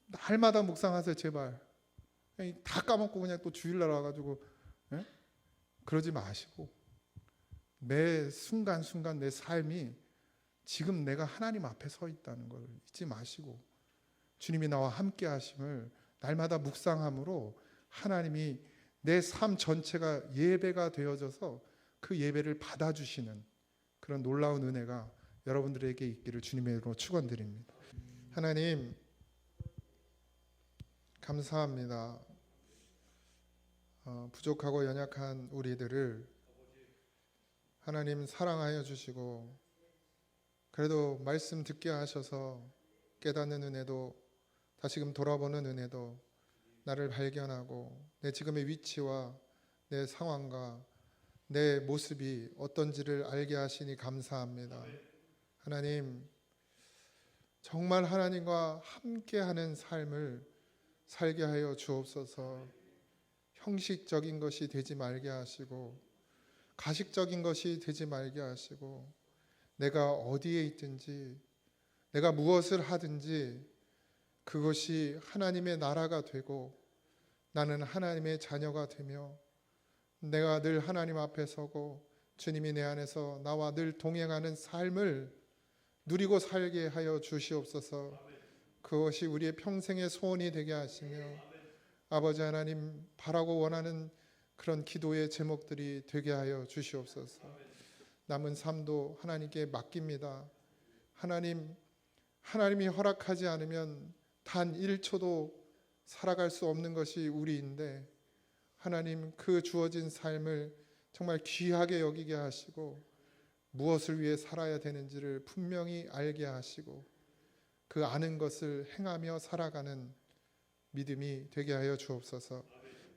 날마다 묵상하세요. 제발. 다 까먹고 그냥 또 주일날 와가지고 그러지 마시고 매 순간순간 내 삶이 지금 내가 하나님 앞에 서 있다는 걸 잊지 마시고 주님이 나와 함께 하심을 날마다 묵상함으로 하나님이 내 삶 전체가 예배가 되어져서 그 예배를 받아주시는 그런 놀라운 은혜가 여러분들에게 있기를 주님의 이름으로 축원드립니다. 하나님 감사합니다. 부족하고 연약한 우리들을 하나님 사랑하여 주시고 그래도 말씀 듣게 하셔서 깨닫는 은혜도 다시금 돌아보는 은혜도 나를 발견하고 내 지금의 위치와 내 상황과 내 모습이 어떤지를 알게 하시니 감사합니다. 하나님 정말 하나님과 함께하는 삶을 살게 하여 주옵소서. 형식적인 것이 되지 말게 하시고 가식적인 것이 되지 말게 하시고 내가 어디에 있든지 내가 무엇을 하든지 그것이 하나님의 나라가 되고 나는 하나님의 자녀가 되며 내가 늘 하나님 앞에 서고 주님이 내 안에서 나와 늘 동행하는 삶을 누리고 살게 하여 주시옵소서. 그것이 우리의 평생의 소원이 되게 하시며 아버지 하나님 바라고 원하는 그런 기도의 제목들이 되게 하여 주시옵소서. 남은 삶도 하나님께 맡깁니다. 하나님이 허락하지 않으면 단 1초도 살아갈 수 없는 것이 우리인데 하나님 그 주어진 삶을 정말 귀하게 여기게 하시고 무엇을 위해 살아야 되는지를 분명히 알게 하시고 그 아는 것을 행하며 살아가는 믿음이 되게 하여 주옵소서.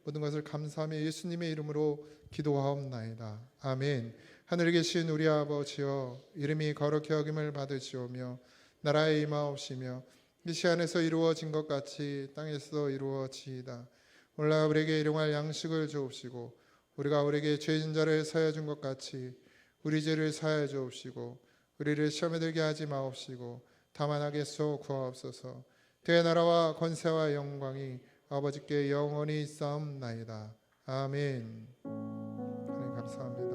모든 것을 감사하며 예수님의 이름으로 기도하옵나이다. 아멘. 하늘에 계신 우리 아버지여, 이름이 거룩히 여김을 받으시오며 나라의 임하옵시며 이 시간에서 이루어진 것 같이 땅에서도 이루어지이다. 오늘 우리에게 일용할 양식을 주옵시고 우리가 우리에게 죄진 자를 사하여 준 것 같이 우리 죄를 사하여 주옵시고 우리를 시험에 들게 하지 마옵시고 다만 악에서 구하옵소서. 그의 나라와 권세와 영광이 아버지께 영원히 있사옵나이다. 아멘. 하나님 감사합니다.